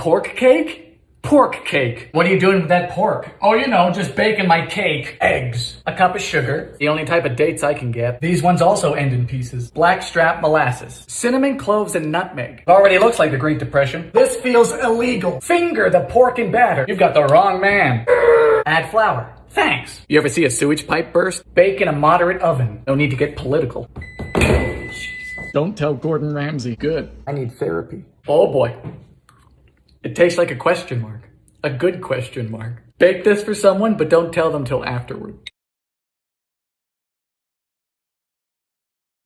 pork cake? Pork cake. What are you doing with that pork? Oh, you know, just baking my cake. Eggs. A cup of sugar. The only type of dates I can get. These ones also end in pieces. Blackstrap molasses. Cinnamon, cloves, and nutmeg. Already looks like the Great Depression. This feels illegal. Finger the pork and batter. You've got the wrong man. Add flour. Thanks. You ever see a sewage pipe burst? Bake in a moderate oven. No need to get political. Don't tell Gordon Ramsay. Good. I need therapy. Oh boy. It tastes like a question mark. A good question mark. Bake this for someone, but don't tell them till afterward.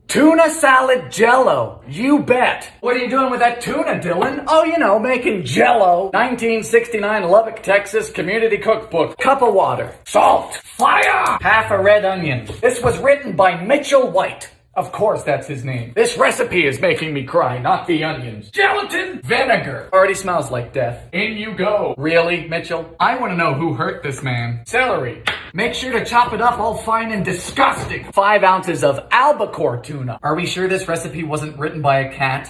Tuna salad jello. You bet. What are you doing with that tuna, Dylan? Oh, you know, making jello. 1969 Lubbock, Texas Community Cookbook. Cup of water. Salt. Fire. Half a red onion. This was written by Mitchell White. Of course that's his name. This recipe is making me cry, not the onions. Gelatin, vinegar. Already smells like death. In you go. Really, Mitchell? I want to know who hurt this man. Celery. Make sure to chop it up all fine and disgusting. 5 ounces of albacore tuna. Are we sure this recipe wasn't written by a cat?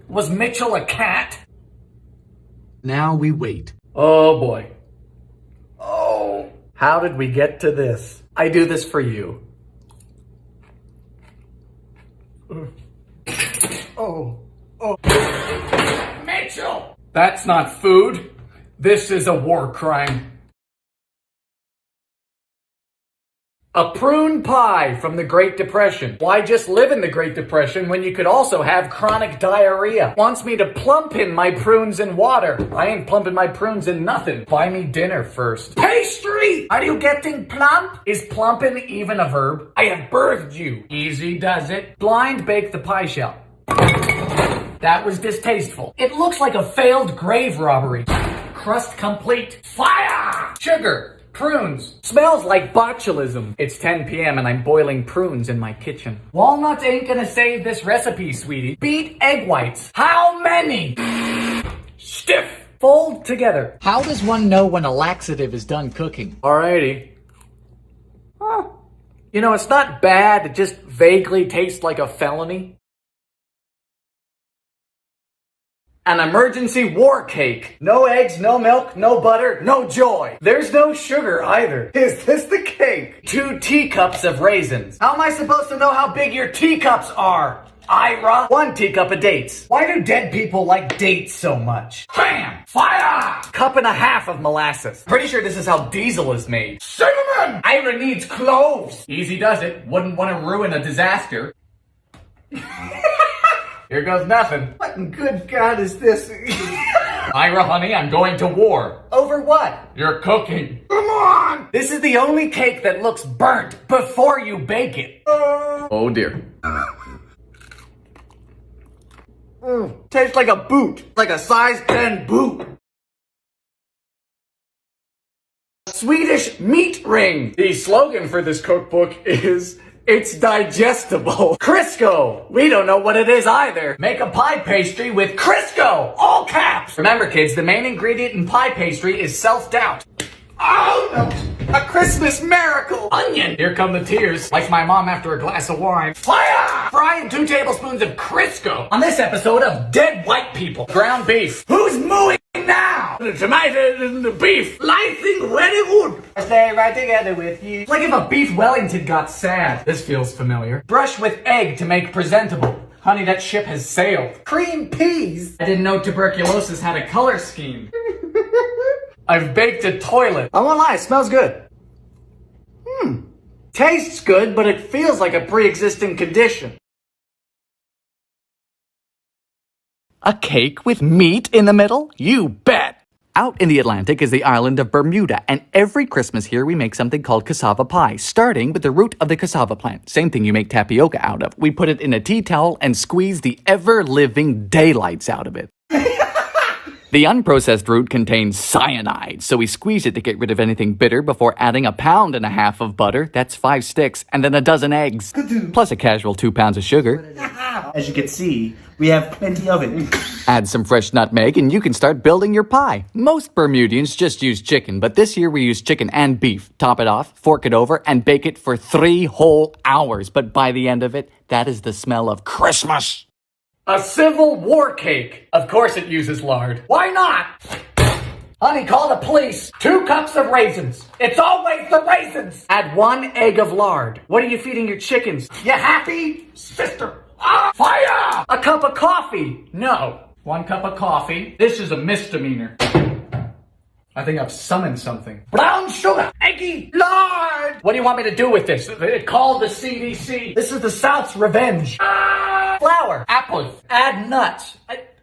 Was Mitchell a cat? Now we wait. Oh boy. Oh. How did we get to this? I do this for you. Oh. Mitchell! That's not food. This is a war crime. A prune pie from the Great Depression. Why just live in the Great Depression when you could also have chronic diarrhea? Wants me to plump in my prunes in water. I ain't plumping my prunes in nothing. Buy me dinner first. Pastry! Are you getting plump? Is plumping even a verb? I have birthed you. Easy does it. Blind bake the pie shell. That was distasteful. It looks like a failed grave robbery. Crust complete. Fire! Sugar. Prunes. Smells like botulism. It's 10 p.m. and I'm boiling prunes in my kitchen. Walnuts ain't gonna save this recipe, sweetie. Beat egg whites. How many? Stiff. Fold together. How does one know when a laxative is done cooking? Alrighty. Huh. You know, it's not bad. It just vaguely tastes like a felony. An emergency war cake. No eggs, no milk, no butter, no joy. There's no sugar either. Is this the cake? 2 teacups of raisins. How am I supposed to know how big your teacups are? Ira? 1 teacup of dates. Why do dead people like dates so much? Bam! Fire! Cup and a half of molasses. Pretty sure this is how diesel is made. Cinnamon! Ira needs cloves. Easy does it. Wouldn't want to ruin a disaster. Here goes nothing. What in good God is this? Ira, honey, I'm going to war. Over what? Your cooking. Come on! This is the only cake that looks burnt before you bake it. Oh dear. Tastes like a boot. Like a size 10 boot. Swedish meat ring. The slogan for this cookbook is... It's digestible. Crisco. We don't know what it is either. Make a pie pastry with Crisco. All caps. Remember, kids, the main ingredient in pie pastry is self-doubt. Oh, no. A Christmas miracle. Onion. Here come the tears. Like my mom after a glass of wine. Fire! Fry in 2 tablespoons of Crisco. On this episode of Dead White People. Ground beef. Who's mooing now? The tomatoes and the beef. Lysing very good. I stay right together with you. It's like if a beef Wellington got sad. This feels familiar. Brush with egg to make presentable. Honey, that ship has sailed. Cream peas. I didn't know tuberculosis had a color scheme. I've baked a toilet. I won't lie, it smells good. Tastes good, but it feels like a pre-existing condition. A cake with meat in the middle? You bet! Out in the Atlantic is the island of Bermuda, and every Christmas here we make something called cassava pie, starting with the root of the cassava plant. Same thing you make tapioca out of. We put it in a tea towel and squeeze the ever-living daylights out of it. The unprocessed root contains cyanide, so we squeeze it to get rid of anything bitter before adding 1.5 pounds of butter, that's 5 sticks, and then a dozen eggs, plus a casual 2 pounds of sugar. As you can see, we have plenty of it. Add some fresh nutmeg and you can start building your pie. Most Bermudians just use chicken, but this year we use chicken and beef. Top it off, fork it over, and bake it for 3 whole hours. But by the end of it, that is the smell of Christmas. A Civil War cake. Of course it uses lard. Why not? Honey, call the police. 2 cups of raisins. It's always the raisins. Add 1 egg of lard. What are you feeding your chickens? You happy, sister? Ah, fire! A cup of coffee. No. 1 cup of coffee. This is a misdemeanor. I think I've summoned something. Brown sugar, eggy, lard. What do you want me to do with this? Call the CDC. This is the South's revenge. Ah! Flour, apples, add nuts.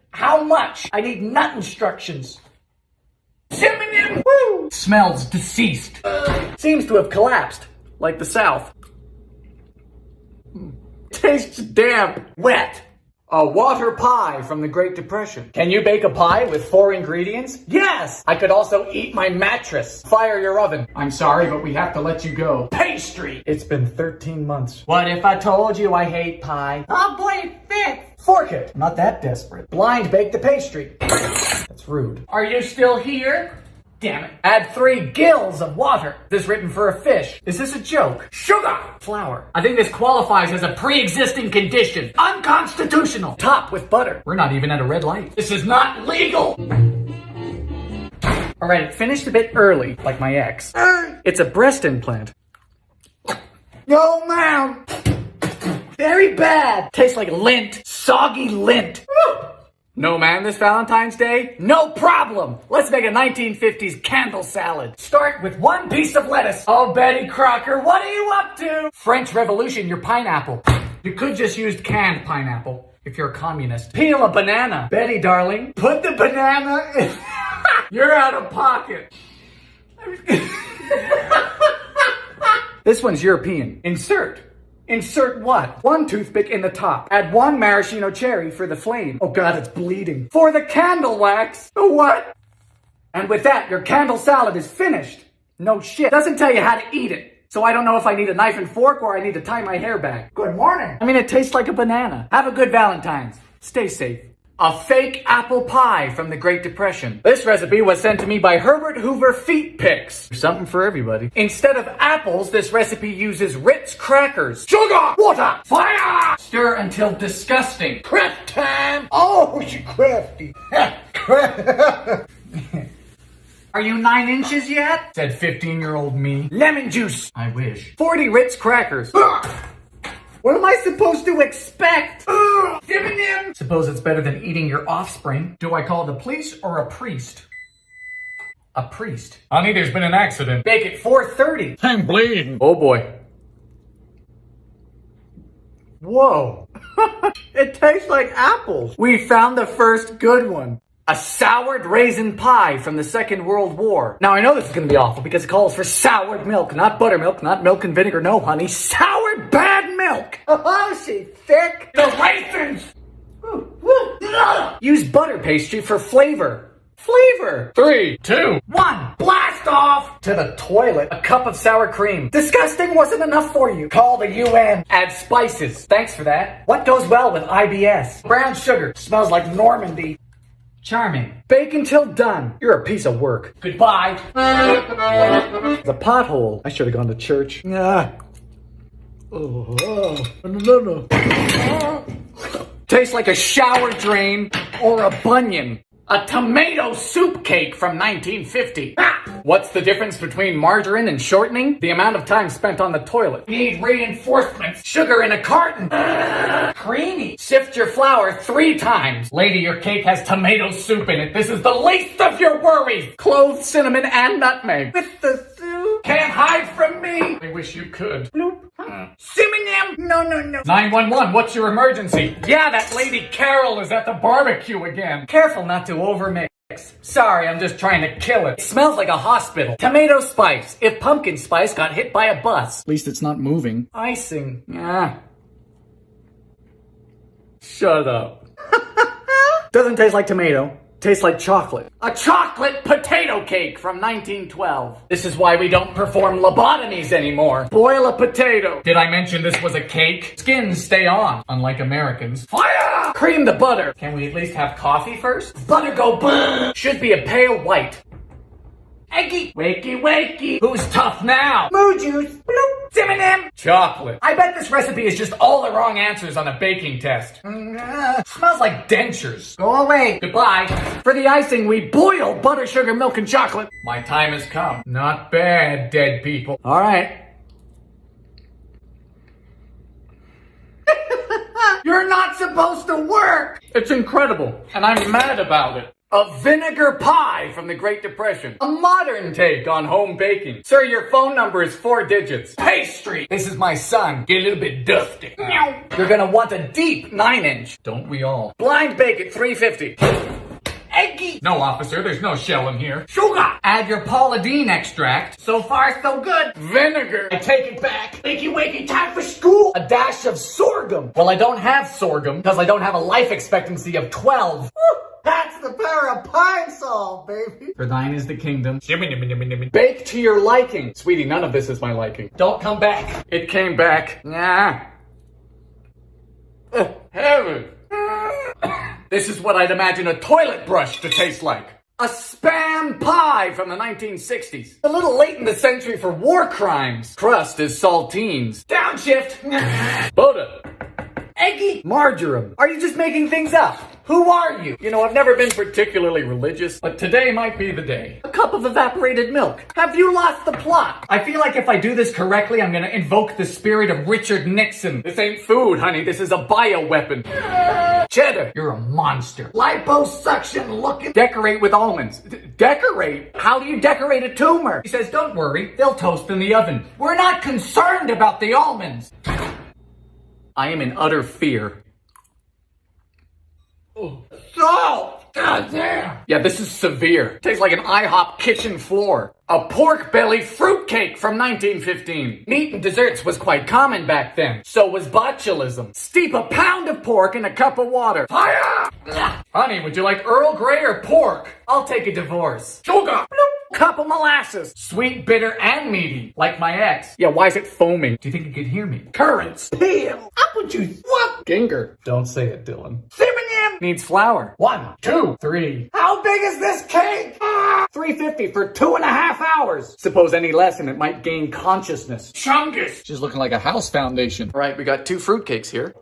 How much? I need nut instructions. Cinnamon. Woo! Smells deceased. Seems to have collapsed, like the South. Tastes damp, wet. A water pie from the Great Depression. Can you bake a pie with 4 ingredients? Yes! I could also eat my mattress. Fire your oven. I'm sorry, but we have to let you go. Pastry! It's been 13 months. What if I told you I hate pie? Oh boy, it fits! Fork it. I'm not that desperate. Blind bake the pastry. That's rude. Are you still here? Damn it. Add 3 gills of water. This is written for a fish. Is this a joke? Sugar! Flour. I think this qualifies as a pre-existing condition. Unconstitutional. Top with butter. We're not even at a red light. This is not legal. Alright, it finished a bit early, like my ex. It's a breast implant. No, ma'am. Very bad. Tastes like lint. Soggy lint. No, man, this Valentine's Day? No problem! Let's make a 1950s candle salad. Start with 1 piece of lettuce. Oh, Betty Crocker, what are you up to? French Revolution, your pineapple. You could just use canned pineapple if you're a communist. Peel a banana. Betty, darling, put the banana in. You're out of pocket. This one's European. Insert. Insert what? 1 toothpick in the top. Add 1 maraschino cherry for the flame. Oh god, it's bleeding. For the candle wax. The what? And with that, your candle salad is finished. No shit. Doesn't tell you how to eat it. So I don't know if I need a knife and fork or I need to tie my hair back. Good morning. I mean, it tastes like a banana. Have a good Valentine's. Stay safe. A fake apple pie from the Great Depression. This recipe was sent to me by Herbert Hoover Feet Pics. Something for everybody. Instead of apples, this recipe uses Ritz crackers. Sugar! Water! Fire! Stir until disgusting. Craft time! Oh, you crafty. Are you 9 inches yet? Said 15-year-old me. Lemon juice. I wish. 40 Ritz crackers. What am I supposed to expect? Suppose it's better than eating your offspring. Do I call the police or a priest? A priest. Honey, there's been an accident. Bake it 4:30. I'm bleeding. Oh boy. Whoa. It tastes like apples. We found the first good one. A soured raisin pie from the Second World War. Now I know this is gonna be awful because it calls for soured milk, not buttermilk, not milk and vinegar, no honey. Soured bad milk! Oh, she's thick! The raisins! Use butter pastry for flavor. Flavor! 3, 2, 1, blast off! To the toilet. A cup of sour cream. Disgusting wasn't enough for you. Call the UN. Add spices. Thanks for that. What goes well with IBS? Brown sugar. Smells like Normandy. Charming. Bake until done. You're a piece of work. Goodbye. The pothole. I should have gone to church. No. Tastes like a shower drain or a bunion. A tomato soup cake from 1950. What's the difference between margarine and shortening? The amount of time spent on the toilet. Need reinforcements. Sugar in a carton. Creamy. Sift your flour 3 times. Lady, your cake has tomato soup in it. This is the least of your worries. Clove, cinnamon, and nutmeg. With the soup. Can't hide from me. I wish you could. Bloop. Cinnamon. No. 911, what's your emergency? Yeah, that lady Carol is at the barbecue again. Careful not to overmix. Sorry, I'm just trying to kill it. It smells like a hospital. Tomato spice. If pumpkin spice got hit by a bus. At least it's not moving. Icing. Shut up. Doesn't taste like tomato. Tastes like chocolate. A chocolate potato cake from 1912. This is why we don't perform lobotomies anymore. Boil a potato. Did I mention this was a cake? Skins stay on, unlike Americans. Fire! Cream the butter. Can we at least have coffee first? Butter go boom. Should be a pale white. Eggy. Wakey. Who's tough now? Moo juice. Bloop. M&M! Chocolate. I bet this recipe is just all the wrong answers on a baking test. Smells like dentures. Go away. Goodbye. For the icing, we boil butter, sugar, milk, and chocolate. My time has come. Not bad, dead people. All right. You're not supposed to work! It's incredible, and I'm mad about it. A vinegar pie from the Great Depression. A modern take on home baking. Sir, your phone number is 4 digits. Pastry! This is my son. Get a little bit dusty. You're gonna want a deep 9-inch. Don't we all? Blind bake at $3.50. Eggy! No, officer, there's no shell in here. Sugar! Add your Paula Deen extract. So far, so good. Vinegar! I take it back. Wakey, wakey, time for school! A dash of sorghum. Well, I don't have sorghum, because I don't have a life expectancy of 12. That's the power of pine sol, baby. For thine is the kingdom. Bake to your liking. Sweetie, none of this is my liking. Don't come back. It came back. Nah. Heaven. This is what I'd imagine a toilet brush to taste like. A spam pie from the 1960s. A little late in the century for war crimes. Crust is saltines. Downshift. Butter. Eggy. Marjoram. Are you just making things up? Who are you? You know, I've never been particularly religious, but today might be the day. A cup of evaporated milk. Have you lost the plot? I feel like if I do this correctly, I'm gonna invoke the spirit of Richard Nixon. This ain't food, honey. This is a bioweapon. Cheddar. You're a monster. Liposuction looking. Decorate with almonds. Decorate? How do you decorate a tumor? He says, don't worry. They'll toast in the oven. We're not concerned about the almonds. I am in utter fear. Oh. Salt! God damn! Yeah, this is severe. Tastes like an IHOP kitchen floor. A pork belly fruitcake from 1915. Meat and desserts was quite common back then. So was botulism. Steep a pound of pork in a cup of water. Fire! Honey, would you like Earl Grey or pork? I'll take a divorce. Sugar! Cup of molasses. Sweet, bitter, and meaty. Like my ex. Yeah, why is it foaming? Do you think you could hear me? Currants. Peel. Apple juice. What? Ginger. Don't say it, Dylan. Cinnamon. Needs flour. 1, 2, 3. How big is this cake? $3.50 for 2.5 hours. Suppose any less and it might gain consciousness. Chungus. She's looking like a house foundation. All right, we got 2 fruitcakes here.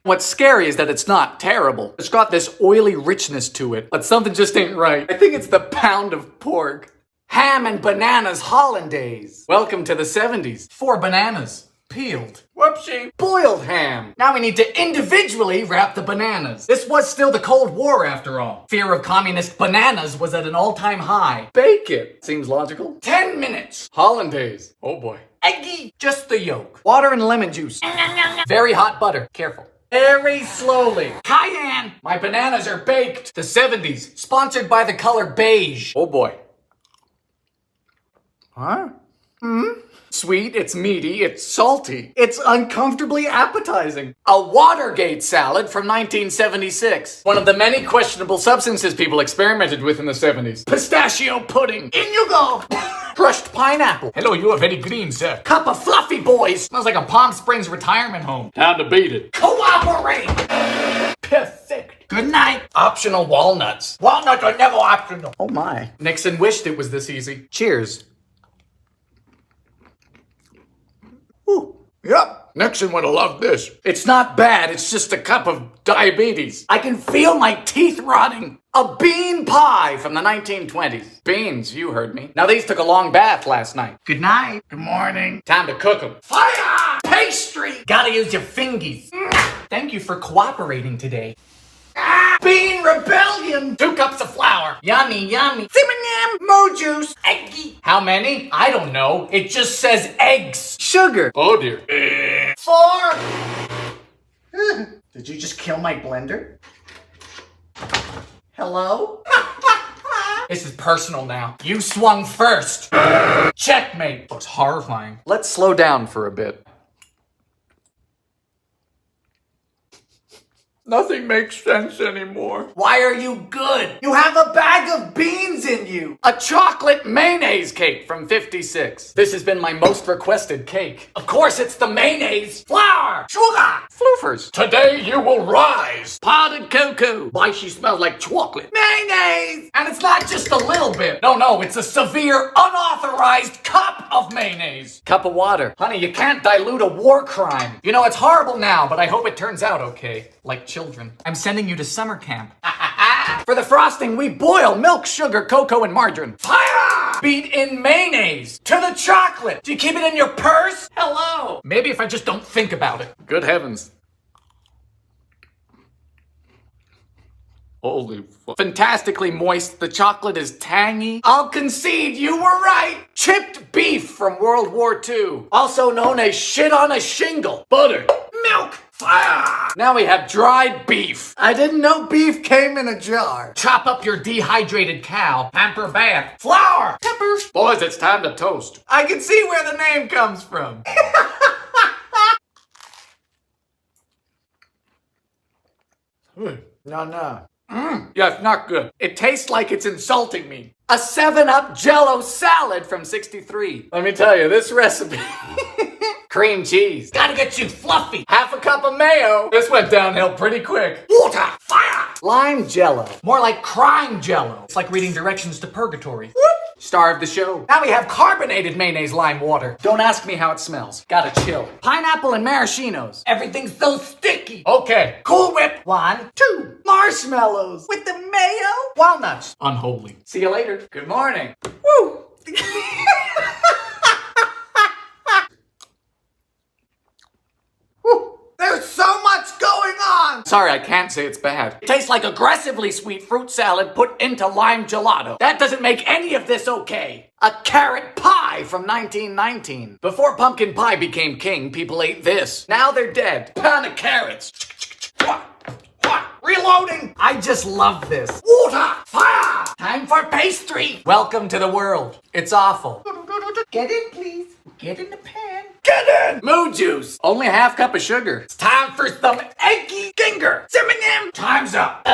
What's scary is that it's not terrible. It's got this oily richness to it, but something just ain't right. I think it's the pound of pork. Ham and bananas hollandaise. Welcome to the 70s. 4 bananas. Peeled. Whoopsie. Boiled ham. Now we need to individually wrap the bananas. This was still the Cold War after all. Fear of communist bananas was at an all-time high. Bake it. Seems logical. 10 minutes. Hollandaise. Oh boy. Eggy. Just the yolk. Water and lemon juice. Very hot butter. Careful. Very slowly. Cayenne. My bananas are baked. The 70s. Sponsored by the color beige. Oh boy. Huh? Sweet, it's meaty, it's salty. It's uncomfortably appetizing. A Watergate salad from 1976. One of the many questionable substances people experimented with in the 70s. Pistachio pudding. In you go. Crushed pineapple. Hello, you are very green, sir. Cup of fluffy boys. Smells like a Palm Springs retirement home. Time to beat it. Cooperate. Perfect. Good night. Optional walnuts. Walnuts are never optional. Oh my. Nixon wished it was this easy. Cheers. Yep, Nixon would have loved this. It's not bad, it's just a cup of diabetes. I can feel my teeth rotting. A bean pie from the 1920s. Beans, you heard me. Now these took a long bath last night. Good night. Good morning. Time to cook them. Fire! Pastry! Gotta use your fingies. Thank you for cooperating today. Bean rebellion! 2 cups of flour. Yummy, yummy. Cinnamon, mo juice, eggy. How many? I don't know. It just says eggs. Sugar. Oh dear. 4. Did you just kill my blender? Hello? This is personal now. You swung first. Checkmate. Looks horrifying. Let's slow down for a bit. Nothing makes sense anymore. Why are you good? You have a bag of beans in you. A chocolate mayonnaise cake from 56. This has been my most requested cake. Of course, it's the mayonnaise, flour, sugar, floofers. Today you will rise. Potted cocoa. Why she smells like chocolate. Mayonnaise! And it's not just a little bit. No, it's a severe, unauthorized cup of mayonnaise. Cup of water. Honey, you can't dilute a war crime. You know, it's horrible now, but I hope it turns out okay. Like children. I'm sending you to summer camp. For the frosting, we boil milk, sugar, cocoa, and margarine. Fire! Beat in mayonnaise to the chocolate. Do you keep it in your purse? Hello. Maybe if I just don't think about it. Good heavens. Holy fuck. Fantastically moist. The chocolate is tangy. I'll concede you were right. Chipped beef from World War II. Also known as shit on a shingle. Butter. Milk. Fire. Now we have dried beef. I didn't know beef came in a jar. Chop up your dehydrated cow. Pamper bath. Flour. Peppers. Boys, it's time to toast. I can see where the name comes from. No. Yeah, it's not good. It tastes like it's insulting me. A 7-Up Jell-O salad from 63. Let me tell you, this recipe... Cream cheese. Gotta get you fluffy. Half a cup of mayo. This went downhill pretty quick. Water. Fire. Lime Jell-O. More like crime Jell-O. It's like reading directions to purgatory. Whoop. Star of the show. Now we have carbonated mayonnaise lime water. Don't ask me how it smells. Gotta chill. Pineapple and maraschinos. Everything's so sticky. Okay. Cool Whip. 1, 2. Marshmallows. With the mayo. Walnuts. Unholy. See you later. Good morning. Woo. There's so much going on! Sorry, I can't say it's bad. It tastes like aggressively sweet fruit salad put into lime gelato. That doesn't make any of this okay. A carrot pie from 1919. Before pumpkin pie became king, people ate this. Now they're dead. Pound of carrots. Reloading! I just love this. Water! Fire! Time for pastry! Welcome to the world. It's awful. Get in, please. Get in the pan. Get in! Moo juice! Only a half cup of sugar. It's time for some eggy ginger. Simming. Time's up.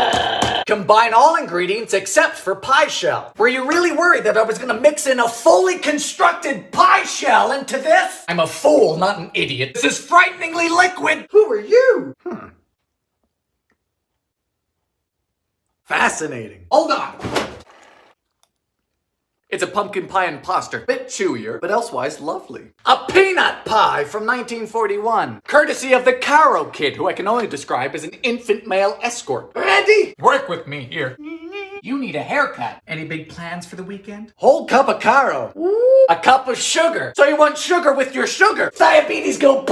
Combine all ingredients except for pie shell. Were you really worried that I was gonna mix in a fully constructed pie shell into this? I'm a fool, not an idiot. This is frighteningly liquid. Who are you? Fascinating. Hold on. It's a pumpkin pie imposter. Bit chewier, but elsewise lovely. A peanut pie from 1941. Courtesy of the Caro Kid, who I can only describe as an infant male escort. Ready? Work with me here. You need a haircut. Any big plans for the weekend? Whole cup of Caro. A cup of sugar. So you want sugar with your sugar. Diabetes go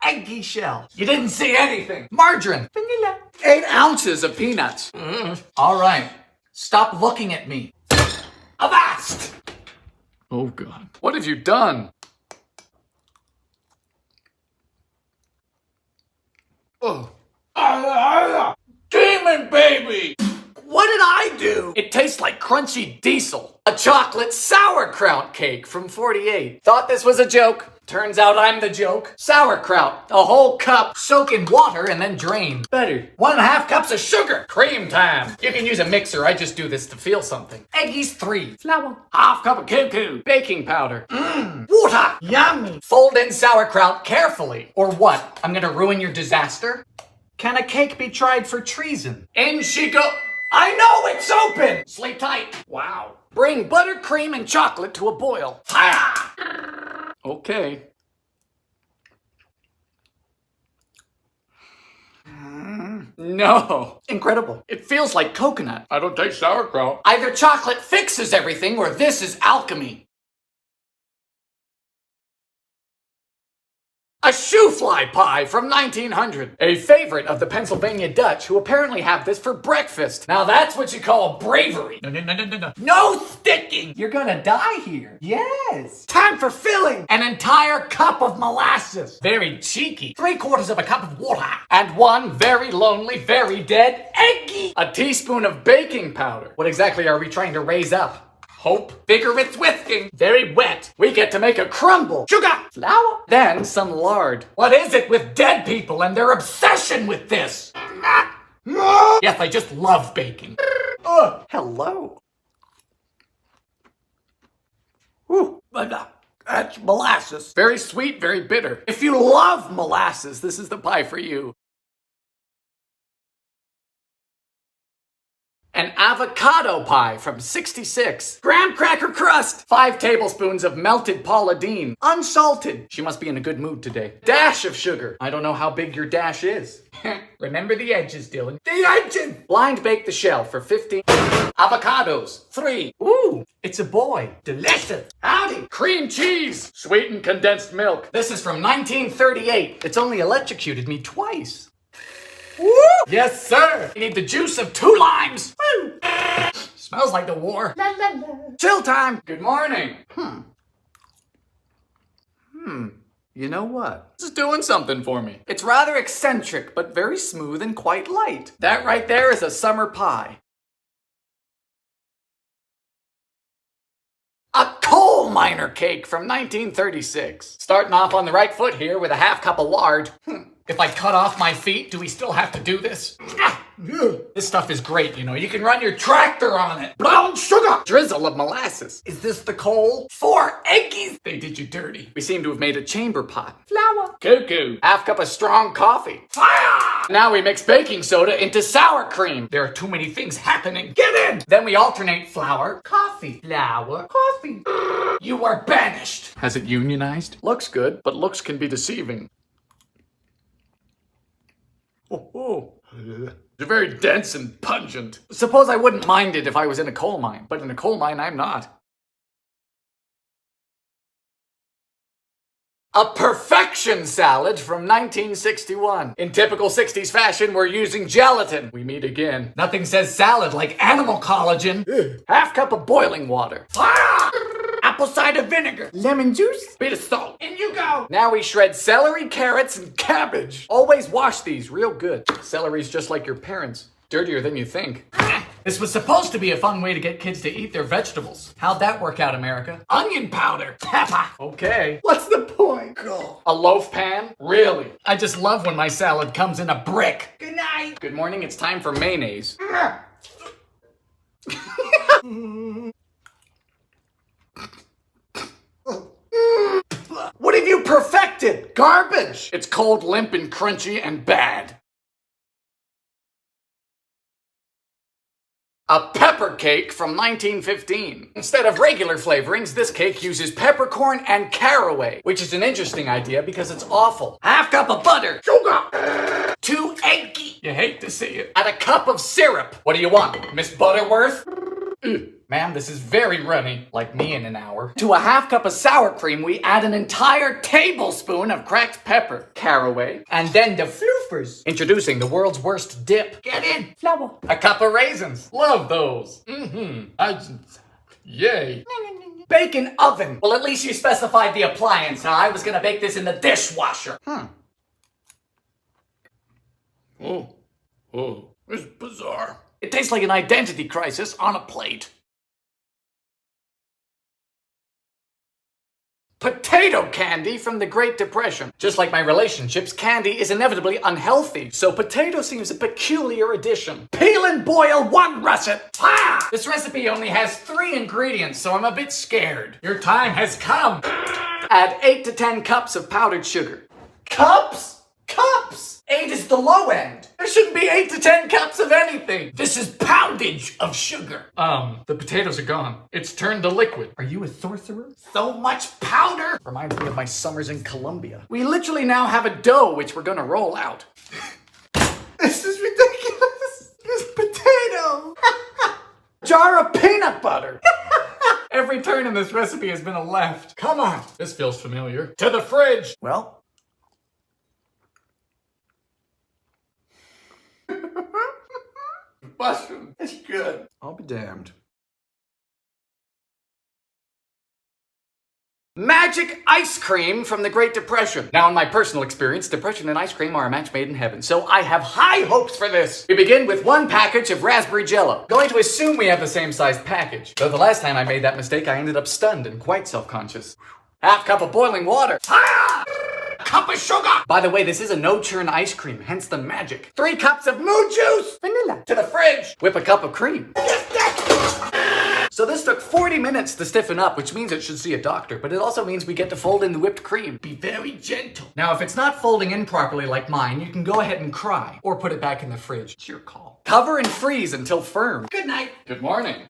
eggy shell. You didn't see anything. Margarine. Vanilla. 8 ounces of peanuts. All right. Stop looking at me. Avast! Oh, God. What have you done? Oh. Demon baby! What did I do? It tastes like crunchy diesel. A chocolate sauerkraut cake from 48. Thought this was a joke. Turns out I'm the joke. Sauerkraut, a whole cup, soak in water and then drain. Better. 1.5 cups of sugar. Cream time. You can use a mixer, I just do this to feel something. Eggies 3. Flour. Half cup of cuckoo. Baking powder. Water. Yummy. Fold in sauerkraut carefully. Or what? I'm gonna ruin your disaster? Can a cake be tried for treason? In she go. I know it's open! Sleep tight. Wow. Bring buttercream and chocolate to a boil. Fire! Okay. No. Incredible. It feels like coconut. I don't taste sauerkraut. Either chocolate fixes everything or this is alchemy. A shoe-fly pie from 1900. A favorite of the Pennsylvania Dutch who apparently have this for breakfast. Now that's what you call bravery. No. No sticking! You're gonna die here. Yes. Time for filling. An entire cup of molasses. Very cheeky. 3/4 of a cup of water. And 1 very lonely, very dead eggy. A teaspoon of baking powder. What exactly are we trying to raise up? Hope. Bigger it's whisking. Very wet. We get to make a crumble. Sugar. Flour. Then some lard. What is it with dead people and their obsession with this? Yes, I just love baking. Hello. Ooh, that's molasses. Very sweet, very bitter. If you love molasses, this is the pie for you. An avocado pie from 66. Graham cracker crust. 5 tablespoons of melted Paula Deen. Unsalted. She must be in a good mood today. Dash of sugar. I don't know how big your dash is. Remember the edges, Dylan. The edges! Blind bake the shell for 15. Avocados. 3. Ooh, it's a boy. Delicious. Howdy. Cream cheese. Sweetened condensed milk. This is from 1938. It's only electrocuted me twice. Woo! Yes, sir. You need the juice of 2 limes. Woo! Smells like the war. La, la, la. Chill time. Good morning. You know what? This is doing something for me. It's rather eccentric, but very smooth and quite light. That right there is a summer pie. A coal miner cake from 1936. Starting off on the right foot here with a half cup of lard. If I cut off my feet, do we still have to do this? This stuff is great, you know. You can run your tractor on it. Brown sugar. Drizzle of molasses. Is this the coal? 4 eggies. They did you dirty. We seem to have made a chamber pot. Flour. Cuckoo. Half cup of strong coffee. Fire. Now we mix baking soda into sour cream. There are too many things happening. Get in. Then we alternate flour, coffee, flour, coffee. You are banished. Has it unionized? Looks good, but looks can be deceiving. They're very dense and pungent. Suppose I wouldn't mind it if I was in a coal mine, but in a coal mine I'm not. A perfection salad from 1961. In typical 60s fashion, we're using gelatin. We meet again. Nothing says salad like animal collagen. Half cup of boiling water. Apple cider vinegar. Lemon juice. Bit of salt. In you go. Now we shred celery, carrots, and cabbage. Always wash these real good. Celery's just like your parents. Dirtier than you think. This was supposed to be a fun way to get kids to eat their vegetables. How'd that work out, America? Onion powder. Pepper. Okay. What's the point? Go. A loaf pan? Really? I just love when my salad comes in a brick. Good night. Good morning. It's time for mayonnaise. What have you perfected? Garbage! It's cold, limp, and crunchy, and bad. A pepper cake from 1915. Instead of regular flavorings, this cake uses peppercorn and caraway, which is an interesting idea because it's awful. Half cup of butter. Sugar. 2 eggy. You hate to see it. Add a cup of syrup. What do you want, Miss Butterworth? Ma'am, this is very runny, like me in an hour. To a half cup of sour cream, we add an entire tablespoon of cracked pepper, caraway, and then the floofers. Introducing the world's worst dip. Get in. Flour. A cup of raisins. Love those. Yay. Bacon oven. Well, at least you specified the appliance. I was gonna bake this in the dishwasher. Oh, it's bizarre. It tastes like an identity crisis on a plate. Potato candy from the Great Depression. Just like my relationships, candy is inevitably unhealthy, so potato seems a peculiar addition. Peel and boil 1 russet. Ah! This recipe only has 3 ingredients, so I'm a bit scared. Your time has come. Add 8 to 10 cups of powdered sugar. Cups? Cups! 8 is the low end. There shouldn't be 8 to 10 cups of anything. This is poundage of sugar. The potatoes are gone. It's turned to liquid. Are you a sorcerer? So much powder. Reminds me of my summers in Colombia. We literally now have a dough which we're gonna roll out. This is ridiculous. It's potato. Jar of peanut butter. Every turn in this recipe has been a left. Come on. This feels familiar. To the fridge. Well. Mushroom. It's good. I'll be damned. Magic ice cream from the Great Depression. Now, in my personal experience, depression and ice cream are a match made in heaven, so I have high hopes for this. We begin with one package of raspberry jello. Going to assume we have the same size package. Though the last time I made that mistake, I ended up stunned and quite self-conscious. Half cup of boiling water. Ah! Cup of sugar. By the way, this is a no-churn ice cream, hence the magic. 3 cups of moo juice. Vanilla. To the fridge. Whip a cup of cream. So this took 40 minutes to stiffen up, which means it should see a doctor, but it also means we get to fold in the whipped cream. Be very gentle. Now, if it's not folding in properly like mine, you can go ahead and cry, or put it back in the fridge. It's your call. Cover and freeze until firm. Good night. Good morning.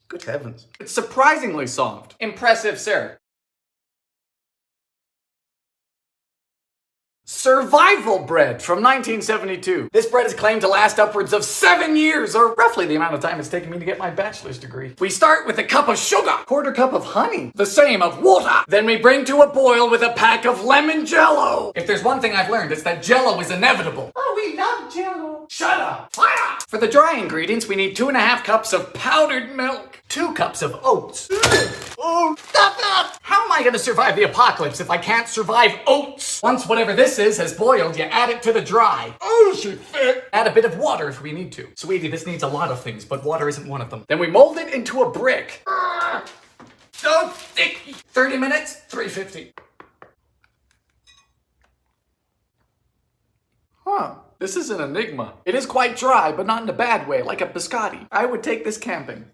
Good heavens. It's surprisingly soft. Impressive, sir. Survival bread from 1972. This bread is claimed to last upwards of 7 years, or roughly the amount of time it's taken me to get my bachelor's degree. We start with a cup of sugar, quarter cup of honey, the same of water. Then we bring to a boil with a pack of lemon jello. If there's one thing I've learned, it's that jello is inevitable. Oh, we love jello. Shut up. Fire! For the dry ingredients, we need 2.5 cups of powdered milk, 2 cups of oats. Oh, stop that! How am I gonna survive the apocalypse if I can't survive oats? Once whatever this is has boiled, you add it to the dry. Oh, should fit. Add a bit of water if we need to. Sweetie, this needs a lot of things, but water isn't one of them. Then we mold it into a brick. So sticky. 30 minutes, 350. Huh. This is an enigma. It is quite dry, but not in a bad way, like a biscotti. I would take this camping.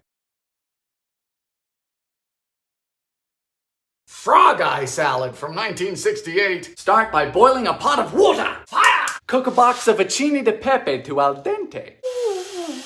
Frog eye salad from 1968. Start by boiling a pot of water. Fire! Cook a box of acini de pepe to al dente.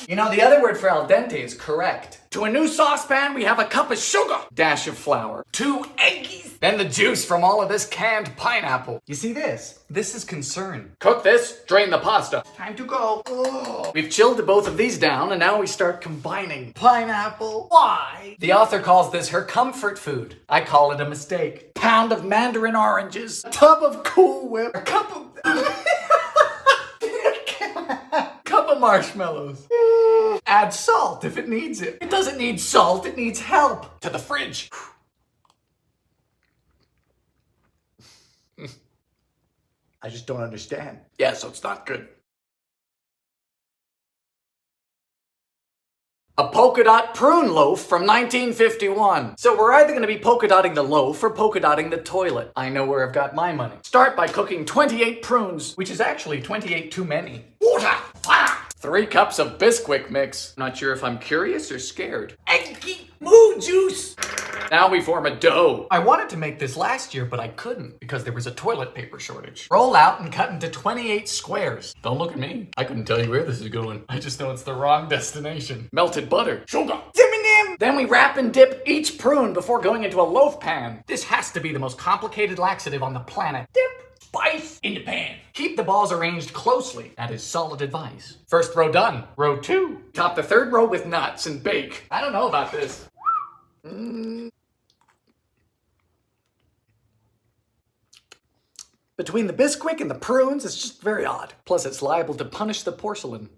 You know, the other word for al dente is correct. To a new saucepan, we have a cup of sugar, dash of flour, 2 eggies, then the juice from all of this canned pineapple. You see this? This is concern. Cook this, drain the pasta. Time to go. Oh. We've chilled both of these down, and now we start combining. Pineapple, why? The author calls this her comfort food. I call it a mistake. Pound of mandarin oranges, a tub of Cool Whip, a cup of... cup of marshmallows. Add salt if it needs it. It doesn't need salt, it needs help. To the fridge. I just don't understand. Yeah, so it's not good. A polka dot prune loaf from 1951. So we're either going to be polka dotting the loaf or polka dotting the toilet. I know where I've got my money. Start by cooking 28 prunes, which is actually 28 too many. Water! Fire! 3 cups of Bisquick mix. Not sure if I'm curious or scared. Eggy moo juice! Now we form a dough. I wanted to make this last year, but I couldn't because there was a toilet paper shortage. Roll out and cut into 28 squares. Don't look at me. I couldn't tell you where this is going. I just know it's the wrong destination. Melted butter. Sugar. Then we wrap and dip each prune before going into a loaf pan. This has to be the most complicated laxative on the planet. Dip. Spice in the pan. Keep the balls arranged closely. That is solid advice. First row done. Row 2. Top the 3rd row with nuts and bake. I don't know about this. Between the Bisquick and the prunes, it's just very odd. Plus, it's liable to punish the porcelain.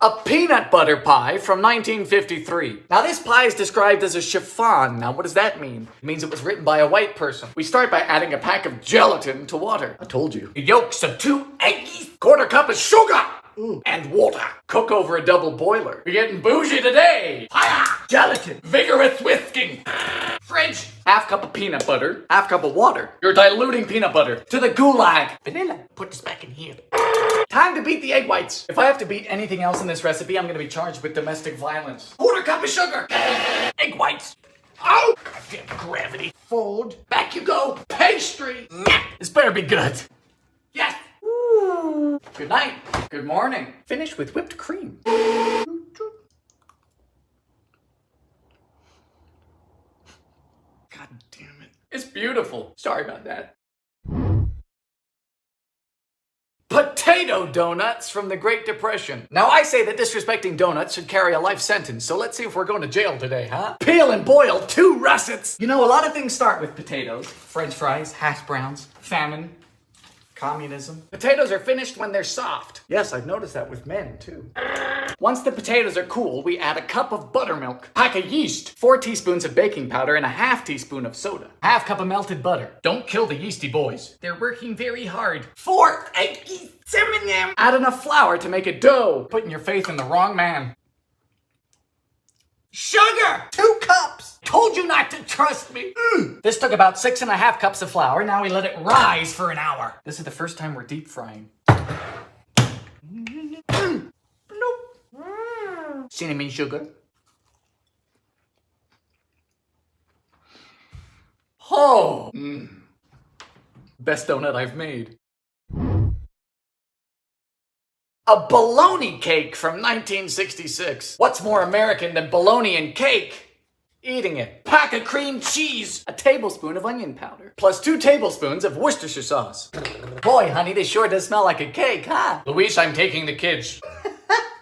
A peanut butter pie from 1953. Now this pie is described as a chiffon. Now what does that mean? It means it was written by a white person. We start by adding a pack of gelatin to water. I told you. The yolks of 2 eggies, quarter cup of sugar, and water. Cook over a double boiler. We're getting bougie today. Fire! Gelatin, vigorous whisking. Fridge. Half cup of peanut butter, half cup of water. You're diluting peanut butter. To the gulag. Vanilla. Put this back in here. Time to beat the egg whites. If I have to beat anything else in this recipe, I'm gonna be charged with domestic violence. Quarter cup of sugar. Egg whites. Oh! Goddamn gravity. Fold. Back you go. Pastry. This better be good. Yes. Ooh. Good night. Good morning. Finish with whipped cream. God damn it. It's beautiful. Sorry about that. Potato donuts from the Great Depression. Now I say that disrespecting donuts should carry a life sentence, so let's see if we're going to jail today, huh? Peel and boil 2 russets. You know, a lot of things start with potatoes. French fries, hash browns, famine, Communism. Potatoes are finished when they're soft. Yes, I've noticed that with men, too. Once the potatoes are cool, we add a cup of buttermilk, pack of yeast, 4 teaspoons of baking powder, and a half teaspoon of soda. Half cup of melted butter. Don't kill the yeasty boys. They're working very hard. 4 eggs, 7 them. Add enough flour to make a dough. Putting your faith in the wrong man. Sugar! 2 cups. Told you not to trust me. This took about 6.5 cups of flour. Now we let it rise for an hour. This is the first time we're deep frying. Cinnamon sugar. Oh! Best donut I've made. A bologna cake from 1966. What's more American than bologna and cake? Eating it. Pack of cream cheese. A tablespoon of onion powder. Plus 2 tablespoons of Worcestershire sauce. Boy, honey, this sure does smell like a cake, huh? Luis, I'm taking the kids.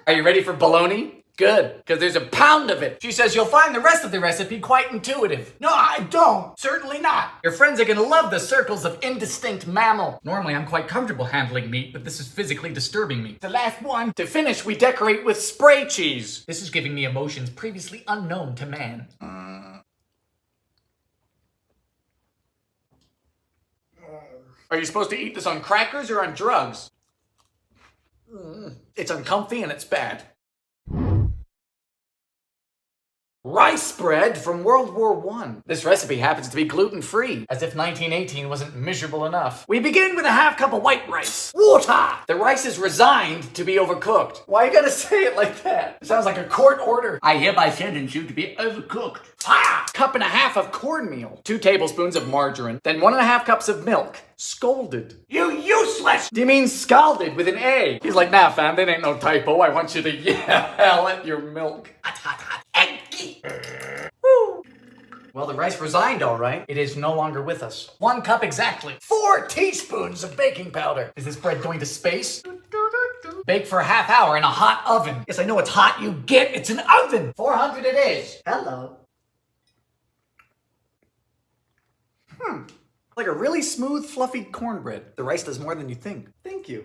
Are you ready for bologna? Good, because there's a pound of it. She says you'll find the rest of the recipe quite intuitive. No, I don't. Certainly not. Your friends are gonna love the circles of indistinct mammal. Normally, I'm quite comfortable handling meat, but this is physically disturbing me. The last one. To finish, we decorate with spray cheese. This is giving me emotions previously unknown to man. Are you supposed to eat this on crackers or on drugs? It's uncomfy and it's bad. Rice bread from World War I. This recipe happens to be gluten-free, as if 1918 wasn't miserable enough. We begin with a half cup of white rice. Water! The rice is resigned to be overcooked. Why you gotta say it like that? It sounds like a court order. I hereby sentence you to be overcooked. Ah! Cup and a half of cornmeal. 2 tablespoons of margarine. Then 1.5 cups of milk. Scalded. You useless! Do you mean scalded with an A? He's like, nah, fam, that ain't no typo. I want you to yell at your milk. Woo. Well, the rice resigned all right. It is no longer with us. 1 cup exactly. 4 teaspoons of baking powder. Is this bread going to space? Bake for a half hour in a hot oven. Yes, I know it's hot, you get. It's an oven. 400 it is. Hello. Like a really smooth, fluffy cornbread. The rice does more than you think. Thank you.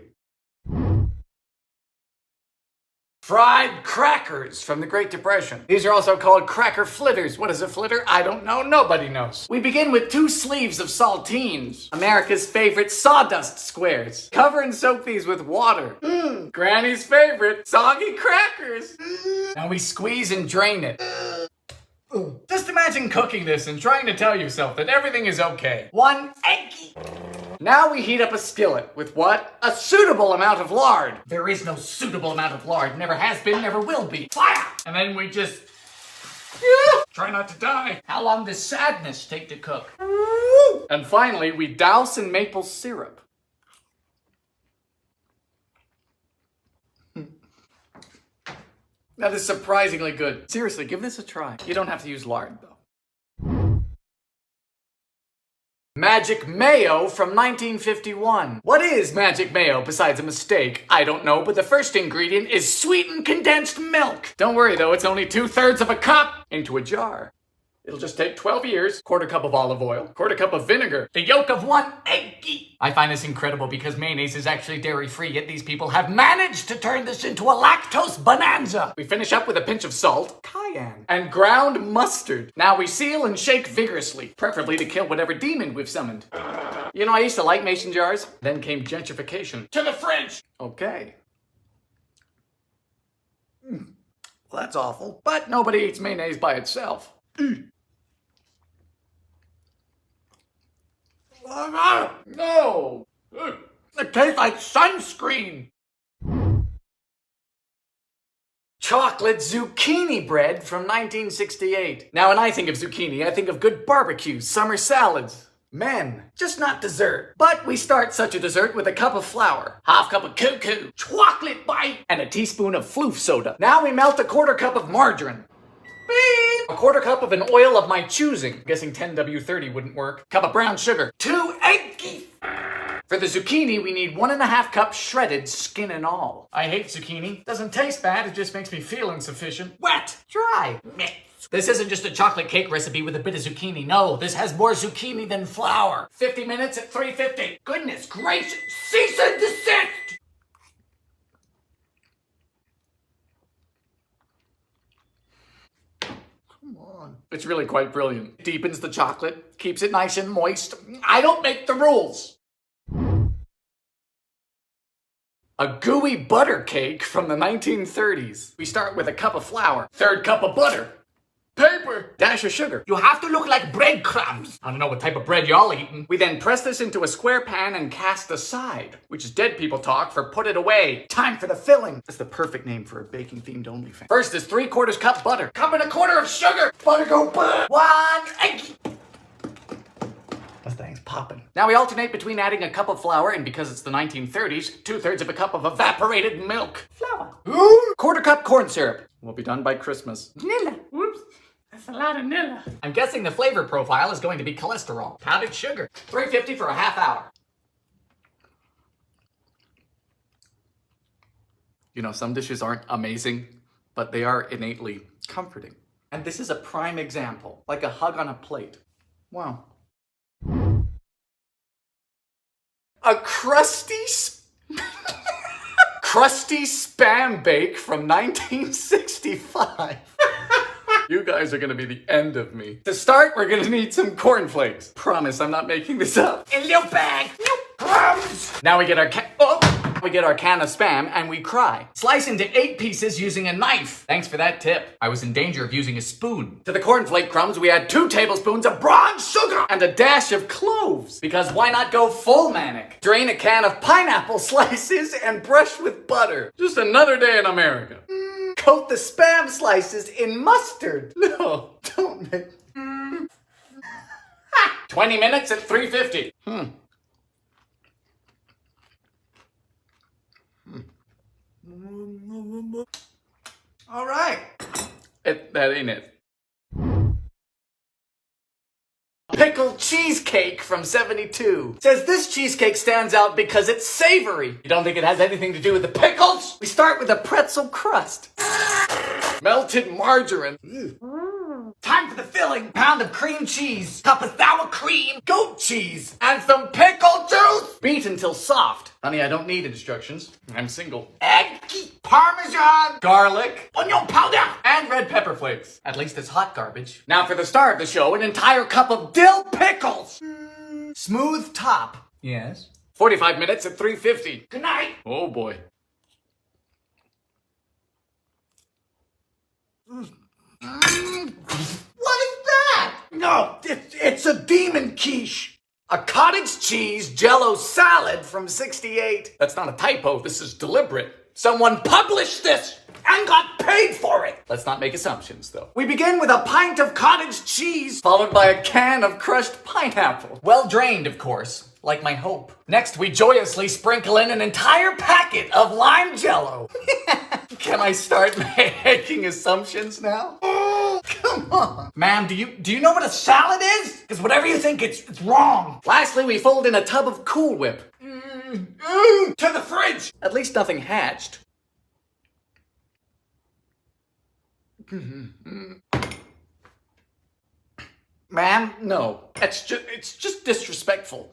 Fried crackers from the Great Depression. These are also called cracker flitters. What is a flitter? I don't know. Nobody knows. We begin with 2 sleeves of saltines. America's favorite sawdust squares. Cover and soak these with water. Granny's favorite soggy crackers. Now we squeeze and drain it. Just imagine cooking this and trying to tell yourself that everything is okay. 1 egg. Now we heat up a skillet with what? A suitable amount of lard. There is no suitable amount of lard. Never has been, never will be. Fire! And then we just... try not to die. How long does sadness take to cook? And finally, we douse in maple syrup. That is surprisingly good. Seriously, give this a try. You don't have to use lard, though. Magic mayo from 1951. What is magic mayo besides a mistake? I don't know, but the first ingredient is sweetened condensed milk. Don't worry though, it's only 2/3 of a cup into a jar. It'll just take 12 years, 1/4 cup of olive oil, 1/4 cup of vinegar, the yolk of 1 egg. I find this incredible because mayonnaise is actually dairy-free, yet these people have managed to turn this into a lactose bonanza. We finish up with a pinch of salt, cayenne, and ground mustard. Now we seal and shake vigorously, preferably to kill whatever demon we've summoned. You know, I used to like mason jars. Then came gentrification. To the fridge! Okay. Well, that's awful. But nobody eats mayonnaise by itself. No! It tastes like sunscreen! Chocolate zucchini bread from 1968. Now, when I think of zucchini, I think of good barbecues, summer salads. Men, just not dessert. But we start such a dessert with a cup of flour, half cup of cuckoo, chocolate bite, and a teaspoon of floof soda. Now we melt a 1/4 cup of margarine. Beep. A 1/4 cup of an oil of my choosing. I'm guessing 10W30 wouldn't work. Cup of brown sugar. 2 eggs. For the zucchini, we need 1.5 cups shredded, skin and all. I hate zucchini. Doesn't taste bad, it just makes me feel insufficient. Wet. Dry. Mix. This isn't just a chocolate cake recipe with a bit of zucchini. No, this has more zucchini than flour. 50 minutes at 350. Goodness gracious, cease and desist! Come on. It's really quite brilliant. It deepens the chocolate, keeps it nice and moist. I don't make the rules. A gooey butter cake from the 1930s. We start with a cup of flour, third cup of butter, paper, dash of sugar. You have to look like breadcrumbs. I don't know what type of bread y'all eating. We then press this into a square pan and cast aside, which is dead people talk for put it away. Time for the filling. That's the perfect name for a baking themed OnlyFans. First is 3/4 cup butter. Cup and a quarter of sugar. Butter go butter. 1 egg. This thing's popping. Now we alternate between adding a cup of flour and, because it's the 1930s, 2/3 of a cup of evaporated milk. Flour. Ooh. 1/4 cup corn syrup. We'll be done by Christmas. Nilla. Whoops. That's a lot of Nilla. I'm guessing the flavor profile is going to be cholesterol. Powdered sugar. 350 for a half hour. You know, some dishes aren't amazing, but they are innately comforting. And this is a prime example. Like a hug on a plate. Wow. A crusty spam bake from 1965. You guys are gonna be the end of me. To start, we're gonna need some cornflakes. Promise, I'm not making this up. A little bag, no crumbs. Now we get our can of Spam and we cry. Slice into 8 pieces using a knife. Thanks for that tip. I was in danger of using a spoon. To the cornflake crumbs, we add 2 tablespoons of brown sugar and a dash of cloves. Because why not go full manic? Drain a can of pineapple slices and brush with butter. Just another day in America. Coat the Spam slices in mustard. No, don't make... 20 minutes at 350. All right. That ain't it. Pickled cheesecake from 72. Says this cheesecake stands out because it's savory. You don't think it has anything to do with the pickles? We start with a pretzel crust. Melted margarine. Time for the filling. Pound of cream cheese, cup of sour cream, goat cheese, and some pickle juice. Beat until soft. Honey, I don't need instructions. I'm single. Egg, parmesan, garlic, onion powder, and red pepper flakes. At least it's hot garbage. Now for the star of the show, an entire cup of dill pickles. Smooth top. Yes. 45 minutes at 350. Good night. Oh boy. What is that? No, it's a demon quiche. A cottage cheese jello salad from 68. That's not a typo, this is deliberate. Someone published this and got paid for it. Let's not make assumptions, though. We begin with a pint of cottage cheese, followed by a can of crushed pineapple. Well drained, of course, like my hope. Next, we joyously sprinkle in an entire packet of lime jello. Can I start making assumptions now? Come on. Ma'am, do you know what a salad is? Because whatever you think, it's wrong. Lastly, we fold in a tub of Cool Whip. To the fridge. At least nothing hatched. Ma'am, no. It's just disrespectful.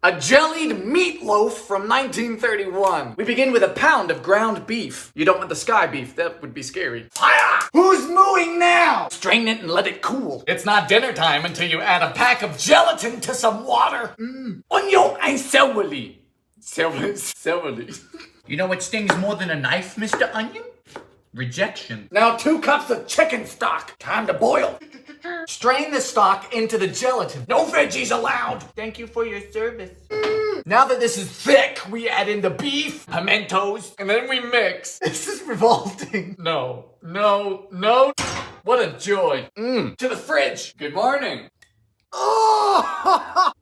A jellied meatloaf from 1931. We begin with a pound of ground beef. You don't want the sky beef, that would be scary. Fire! Who's mooing now? Strain it and let it cool. It's not dinner time until you add a pack of gelatin to some water. Onion and celery. Celery. You know what stings more than a knife, Mr. Onion? Rejection. Now 2 cups of chicken stock. Time to boil. Strain the stock into the gelatin. No veggies allowed. Thank you for your service. Now that this is thick, we add in the beef, pimentos, and then we mix. This is revolting. No. What a joy. To the fridge. Good morning. Oh!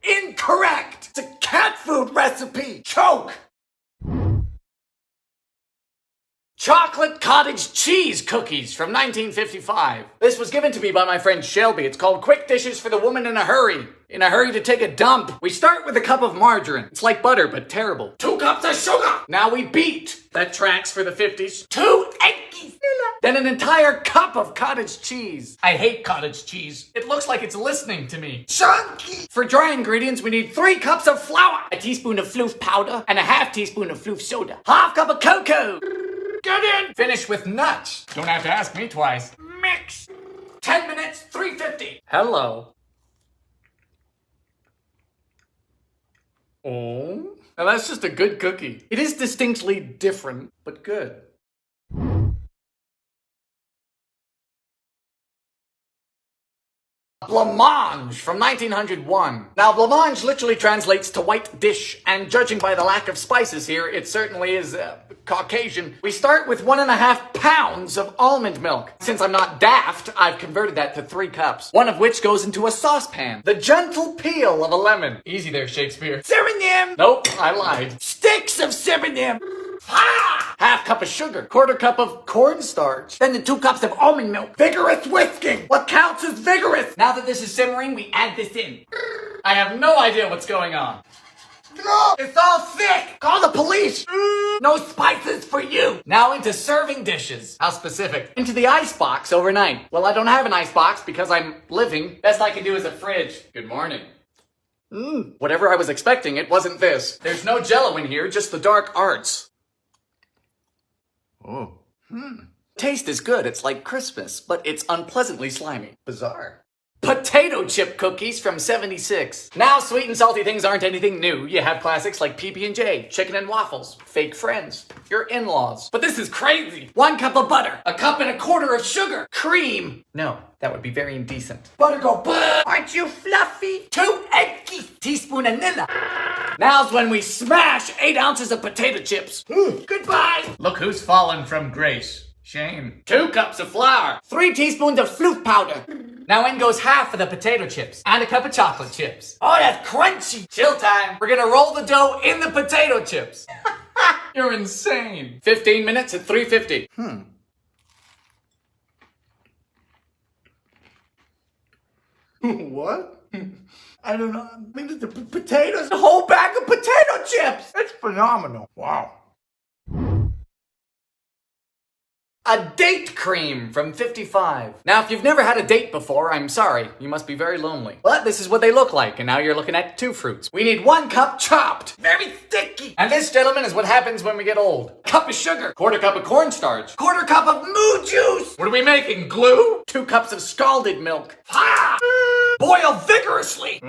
Incorrect. It's a cat food recipe. Choke. Chocolate cottage cheese cookies from 1955. This was given to me by my friend Shelby. It's called Quick Dishes for the Woman in a Hurry. In a hurry to take a dump. We start with a cup of margarine. It's like butter, but terrible. 2 cups of sugar. Now we beat. That tracks for the 50s. 2 eggs. Then an entire cup of cottage cheese. I hate cottage cheese. It looks like it's listening to me. Chunky. For dry ingredients, we need 3 cups of flour, a teaspoon of floof powder, and a half teaspoon of floof soda. Half cup of cocoa. Get in! Finish with nuts. Don't have to ask me twice. Mix. 10 minutes, 350. Hello. Oh? Now that's just a good cookie. It is distinctly different, but good. Blancmange from 1901. Now, blancmange literally translates to white dish, and judging by the lack of spices here, it certainly is Caucasian. We start with 1.5 pounds of almond milk. Since I'm not daft, I've converted that to 3 cups, one of which goes into a saucepan. The gentle peel of a lemon. Easy there, Shakespeare. Synonym! Nope, I lied. Sticks of synonym! Ah! Half cup of sugar, 1/4 cup of cornstarch, then the 2 cups of almond milk. Vigorous whisking! What counts as vigorous? Now that this is simmering, we add this in. I have no idea what's going on. No, it's all thick! Call the police! No spices for you! Now into serving dishes. How specific. Into the icebox overnight. Well, I don't have an icebox because I'm living. Best I can do is a fridge. Good morning. Whatever I was expecting, it wasn't this. There's no jello in here, just the dark arts. Oh. Taste is good. It's like Christmas, but it's unpleasantly slimy. Bizarre. Potato chip cookies from 76. Now sweet and salty things aren't anything new. You have classics like PB&J, chicken and waffles, fake friends, your in-laws. But this is crazy. 1 cup of butter, 1.25 cups of sugar, cream. No, that would be very indecent. Butter go, aren't you fluffy? 2 eggs, teaspoon of vanilla. Now's when we smash 8 ounces of potato chips. Goodbye. Look who's fallen from grace. Shame. 2 cups of flour, 3 teaspoons of floof powder. Now in goes half of the potato chips and a cup of chocolate chips. Oh, that's crunchy. Chill time. We're gonna roll the dough in the potato chips. You're insane. 15 minutes at 350. What? I don't know. I mean, the potatoes. A whole bag of potato chips. It's phenomenal. Wow. A date cream from 55. Now, if you've never had a date before, I'm sorry. You must be very lonely. But this is what they look like, and now you're looking at 2 fruits. We need 1 cup chopped. Very sticky. And this, gentlemen, is what happens when we get old. Cup of sugar. 1/4 cup of cornstarch. 1/4 cup of moo juice. What are we making, glue? 2 cups of scalded milk. Ha! Boil vigorously.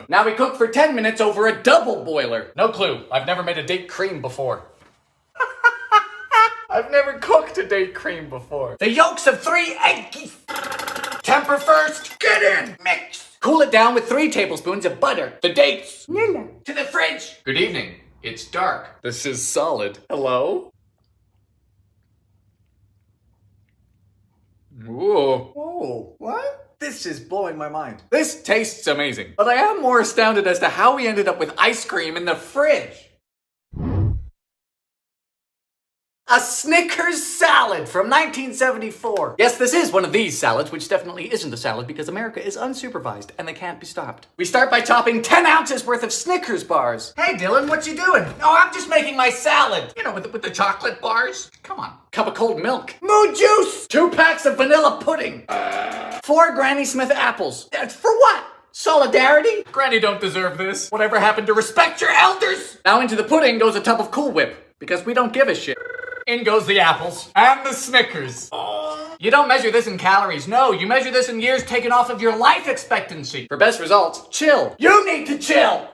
Now we cook for 10 minutes over a double boiler. No clue. I've never made a date cream before. I've never cooked a date cream before. The yolks of 3 eggs. Temper first. Get in. Mix. Cool it down with 3 tablespoons of butter. The dates. To the fridge. Good evening. It's dark. This is solid. Hello? Whoa. Whoa, what? This is blowing my mind. This tastes amazing. But I am more astounded as to how we ended up with ice cream in the fridge. A Snickers salad from 1974. Yes, this is one of these salads, which definitely isn't a salad because America is unsupervised and they can't be stopped. We start by chopping 10 ounces worth of Snickers bars. Hey, Dylan, what you doing? Oh, I'm just making my salad. You know, with the chocolate bars. Come on. Cup of cold milk. Moo juice. 2 packs of vanilla pudding. 4 Granny Smith apples. For what? Solidarity? Granny don't deserve this. Whatever happened to respect your elders? Now into the pudding goes a tub of Cool Whip because we don't give a shit. In goes the apples. And the Snickers. You don't measure this in calories. No, you measure this in years taken off of your life expectancy. For best results, chill. You need to chill.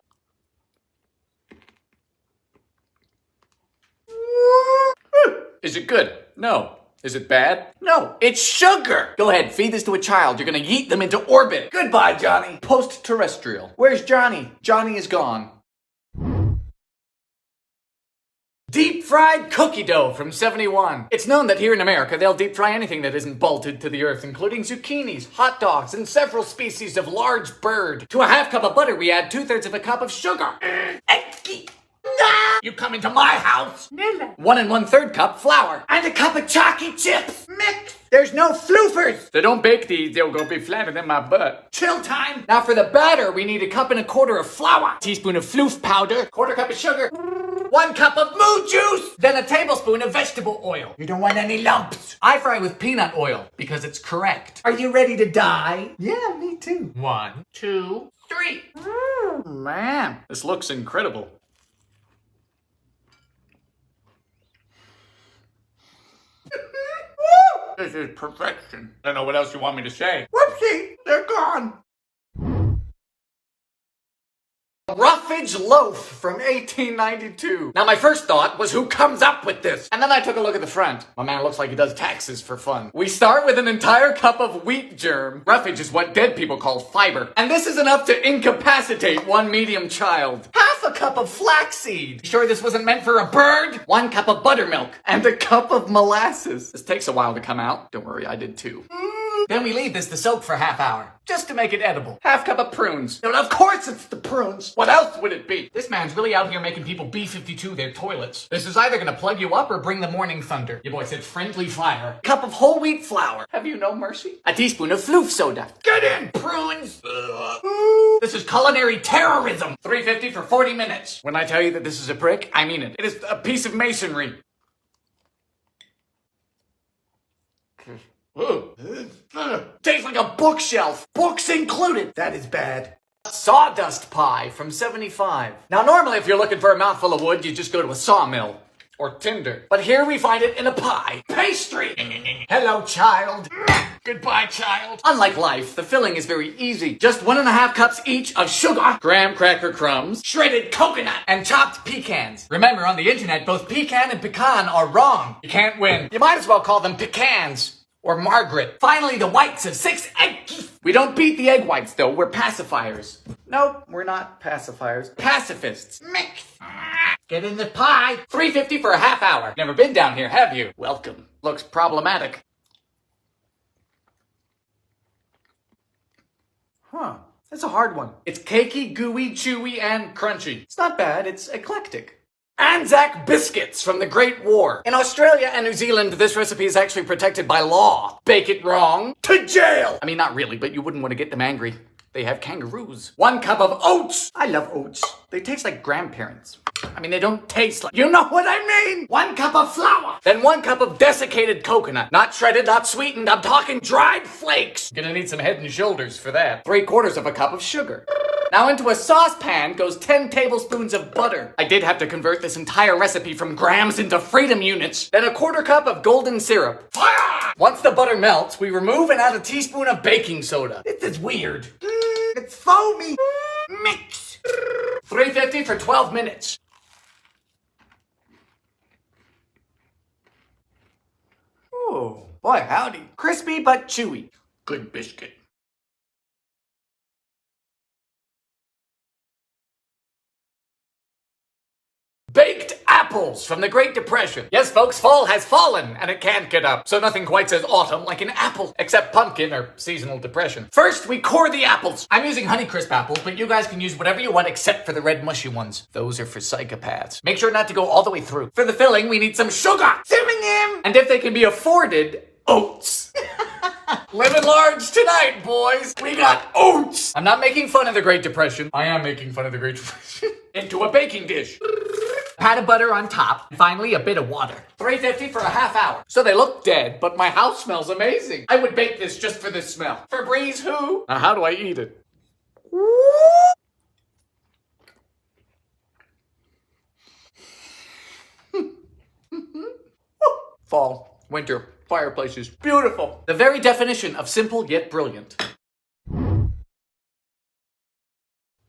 Is it good? No. Is it bad? No. It's sugar. Go ahead, feed this to a child. You're gonna yeet them into orbit. Goodbye, Johnny. Post-terrestrial. Where's Johnny? Johnny is gone. Deep fried cookie dough from 71. It's known that here in America, they'll deep fry anything that isn't bolted to the earth, including zucchinis, hot dogs, and several species of large bird. To a half cup of butter, we add 2/3 of a cup of sugar. No! You come into my house. 1 1/3 cup flour. And a cup of chalky chips. Mix. There's no floofers. They don't bake these, they'll go be flatter than my butt. Chill time. Now for the batter, we need 1 1/4 cup of flour, teaspoon of floof powder, 1/4 cup of sugar, 1 cup of moo juice. then a tablespoon of vegetable oil. You don't want any lumps. I fry with peanut oil because it's correct. Are you ready to die? Yeah, me too. 1, 2, 3. Man, this looks incredible. This is perfection. I don't know what else you want me to say. Whoopsie, they're gone. Roughage loaf from 1892. Now my first thought was, who comes up with this? And then I took a look at the front. My man looks like he does taxes for fun. We start with an entire cup of wheat germ. Roughage is what dead people call fiber. And this is enough to incapacitate 1 medium child. 1/2 cup of flaxseed. Sure this wasn't meant for a bird? 1 cup of buttermilk. And a cup of molasses. This takes a while to come out. Don't worry, I did too. Then we leave this to soak for ½ hour, just to make it edible. 1/2 cup of prunes. And of course it's the prunes. What else would it be? This man's really out here making people B-52 their toilets. This is either gonna plug you up or bring the morning thunder. Your boy said friendly fire. Cup of whole wheat flour. Have you no mercy? A teaspoon of floof soda. Get in, prunes. This is culinary terrorism. 350 for 40 minutes. When I tell you that this is a brick, I mean it. It is a piece of masonry. Tastes like a bookshelf. Books included. That is bad. Sawdust pie from 75. Now normally if you're looking for a mouthful of wood, you just go to a sawmill. Or tinder. But here we find it in a pie. Pastry! Hello, child. Goodbye, child. Unlike life, the filling is very easy. Just 1 1/2 cups each of sugar, graham cracker crumbs, shredded coconut, and chopped pecans. Remember, on the internet, both pecan and pecan are wrong. You can't win. You might as well call them pecans. Or Margaret. Finally, the whites of 6 eggs. We don't beat the egg whites, though. We're pacifiers. Nope, we're not pacifiers. Pacifists. Mix. Get in the pie. 350 for ½ hour. Never been down here, have you? Welcome. Looks problematic. Huh. That's a hard one. It's cakey, gooey, chewy, and crunchy. It's not bad. It's eclectic. Anzac biscuits from the Great War. In Australia and New Zealand, this recipe is actually protected by law. Bake it wrong, to jail! I mean, not really, but you wouldn't want to get them angry. They have kangaroos. 1 cup of oats. I love oats. They taste like grandparents. I mean, they don't taste like... You know what I mean? 1 cup of flour. Then 1 cup of desiccated coconut. Not shredded, not sweetened. I'm talking dried flakes. Gonna need some head and shoulders for that. 3/4 cup of sugar. Now into a saucepan goes 10 tablespoons of butter. I did have to convert this entire recipe from grams into freedom units. Then 1/4 cup of golden syrup. Fire! Once the butter melts, we remove and add a teaspoon of baking soda. This is weird. It's foamy. Mix. 350 for 12 minutes. Oh, boy howdy. Crispy but chewy. Good biscuit. Baked apples from the Great Depression. Yes, folks, fall has fallen, and it can't get up. So nothing quite says autumn like an apple, except pumpkin or seasonal depression. First, we core the apples. I'm using Honeycrisp apples, but you guys can use whatever you want except for the red mushy ones. Those are for psychopaths. Make sure not to go all the way through. For the filling, we need some sugar. Synonym. And if they can be afforded, oats. Living large tonight, boys. We got oats. I'm not making fun of the Great Depression. I am making fun of the Great Depression. Into a baking dish. Pat of butter on top. And finally, a bit of water. 350 for ½ hour. So they look dead, but my house smells amazing. I would bake this just for this smell. Febreze who? Now how do I eat it? Fall, winter, fireplaces, beautiful. The very definition of simple yet brilliant.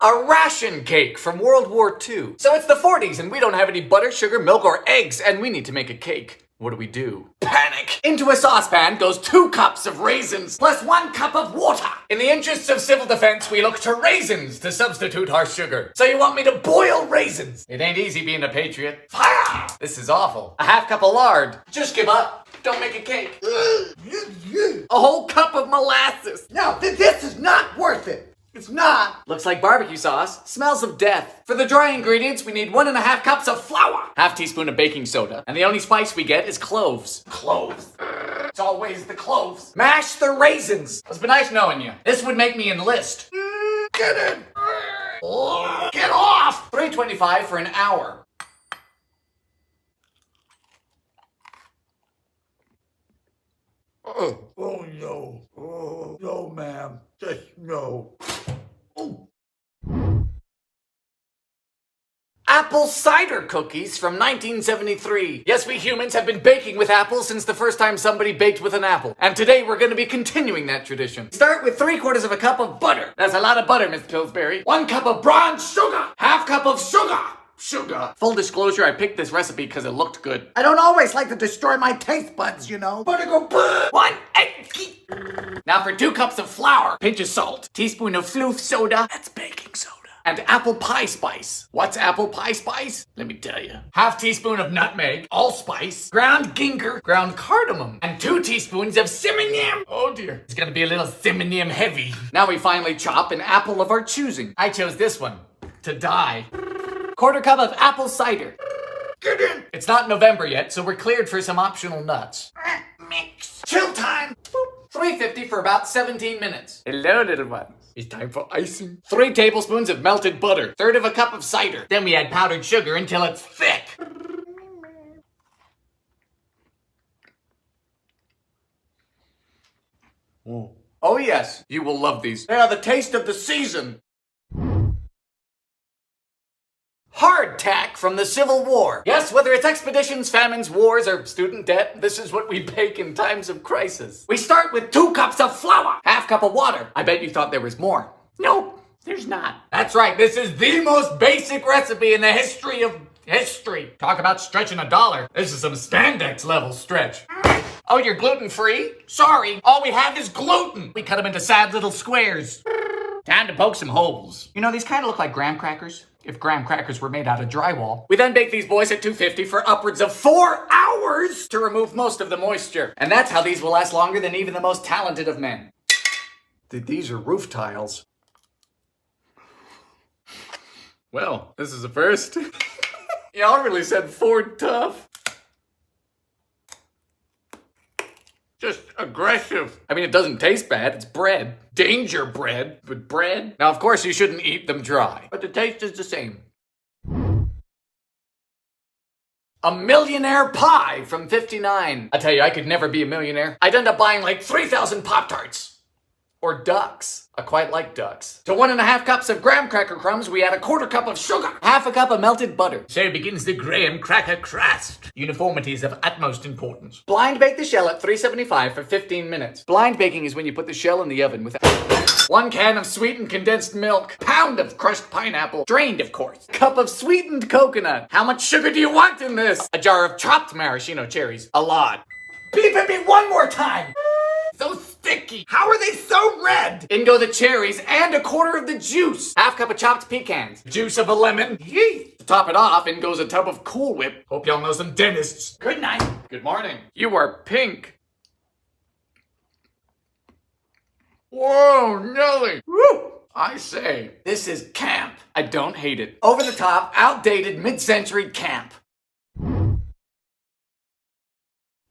A ration cake from World War II. So it's the 40s and we don't have any butter, sugar, milk, or eggs, and we need to make a cake. What do? Panic! Into a saucepan goes 2 cups of raisins, plus 1 cup of water. In the interests of civil defense, we look to raisins to substitute our sugar. So you want me to boil raisins? It ain't easy being a patriot. Fire! This is awful. A ½ cup of lard. Just give up. Don't make a cake. A whole cup of molasses. No, this is not worth it. It's not. Looks like barbecue sauce. Smells of death. For the dry ingredients, we need 1.5 cups of flour, half teaspoon of baking soda, and the only spice we get is cloves. Cloves. It's always the cloves. Mash the raisins. It's been nice knowing you. This would make me enlist. Get in. Get off. $3.25 for an hour. Oh no. Oh no, ma'am. Just no. Oh. Apple cider cookies from 1973. Yes, we humans have been baking with apples since the first time somebody baked with an apple. And today we're going to be continuing that tradition. Start with 3/4 of a cup of butter. That's a lot of butter, Miss Pillsbury. 1 cup of brown sugar. Half cup of sugar. Sugar. Full disclosure, I picked this recipe because it looked good. I don't always like to destroy my taste buds, you know. Butter go burn. 1 egg. Now for 2 cups of flour. Pinch of salt. Teaspoon of floof soda. That's baking soda. And apple pie spice. What's apple pie spice? Let me tell you. Half teaspoon of nutmeg, allspice, ground ginger, ground cardamom, and 2 teaspoons of cinnamon. Oh dear. It's gonna be a little cinnamon heavy. Now we finally chop an apple of our choosing. I chose this one to die. 1/4 cup of apple cider. Get in. It's not November yet, so we're cleared for some optional nuts. Mix. Chill time. $3.50 for about 17 minutes. Hello, little ones. It's time for icing. 3 tablespoons of melted butter. 1/3 of a cup of cider. Then we add powdered sugar until it's thick. Oh yes, you will love these. They are the taste of the season. Hardtack from the Civil War. Yes, whether it's expeditions, famines, wars, or student debt, this is what we bake in times of crisis. We start with 2 cups of flour, half cup of water. I bet you thought there was more. Nope, there's not. That's right, this is the most basic recipe in the history of history. Talk about stretching a dollar. This is some spandex level stretch. Oh, you're gluten-free? Sorry, all we have is gluten. We cut them into sad little squares. Time to poke some holes. You know, these kind of look like graham crackers. If graham crackers were made out of drywall. We then bake these boys at 250 for upwards of 4 hours to remove most of the moisture. And that's how these will last longer than even the most talented of men. These are roof tiles. Well, this is a first. Y'all really said Ford tough. Just aggressive. I mean, it doesn't taste bad. It's bread. Danger bread, but bread. Now, of course, you shouldn't eat them dry, but the taste is the same. A millionaire pie from 59. I tell you, I could never be a millionaire. I'd end up buying like 3,000 Pop-Tarts. Or ducks. I quite like ducks. To 1.5 cups of graham cracker crumbs, we add 1/4 cup of sugar, half a cup of melted butter. So begins the graham cracker crust. Uniformity is of utmost importance. Blind bake the shell at 375 for 15 minutes. Blind baking is when you put the shell in the oven with 1 can of sweetened condensed milk, pound of crushed pineapple, drained of course, cup of sweetened coconut. How much sugar do you want in this? A jar of chopped maraschino cherries. A lot. Beep at me 1 more time. So sticky. How are they so red? In go the cherries and 1/4 of the juice. Half cup of chopped pecans. Juice of a lemon. Yee. To top it off, in goes a tub of Cool Whip. Hope y'all know some dentists. Good night. Good morning. You are pink. Whoa, Nelly. Woo. I say, this is camp. I don't hate it. Over the top, outdated, mid-century camp.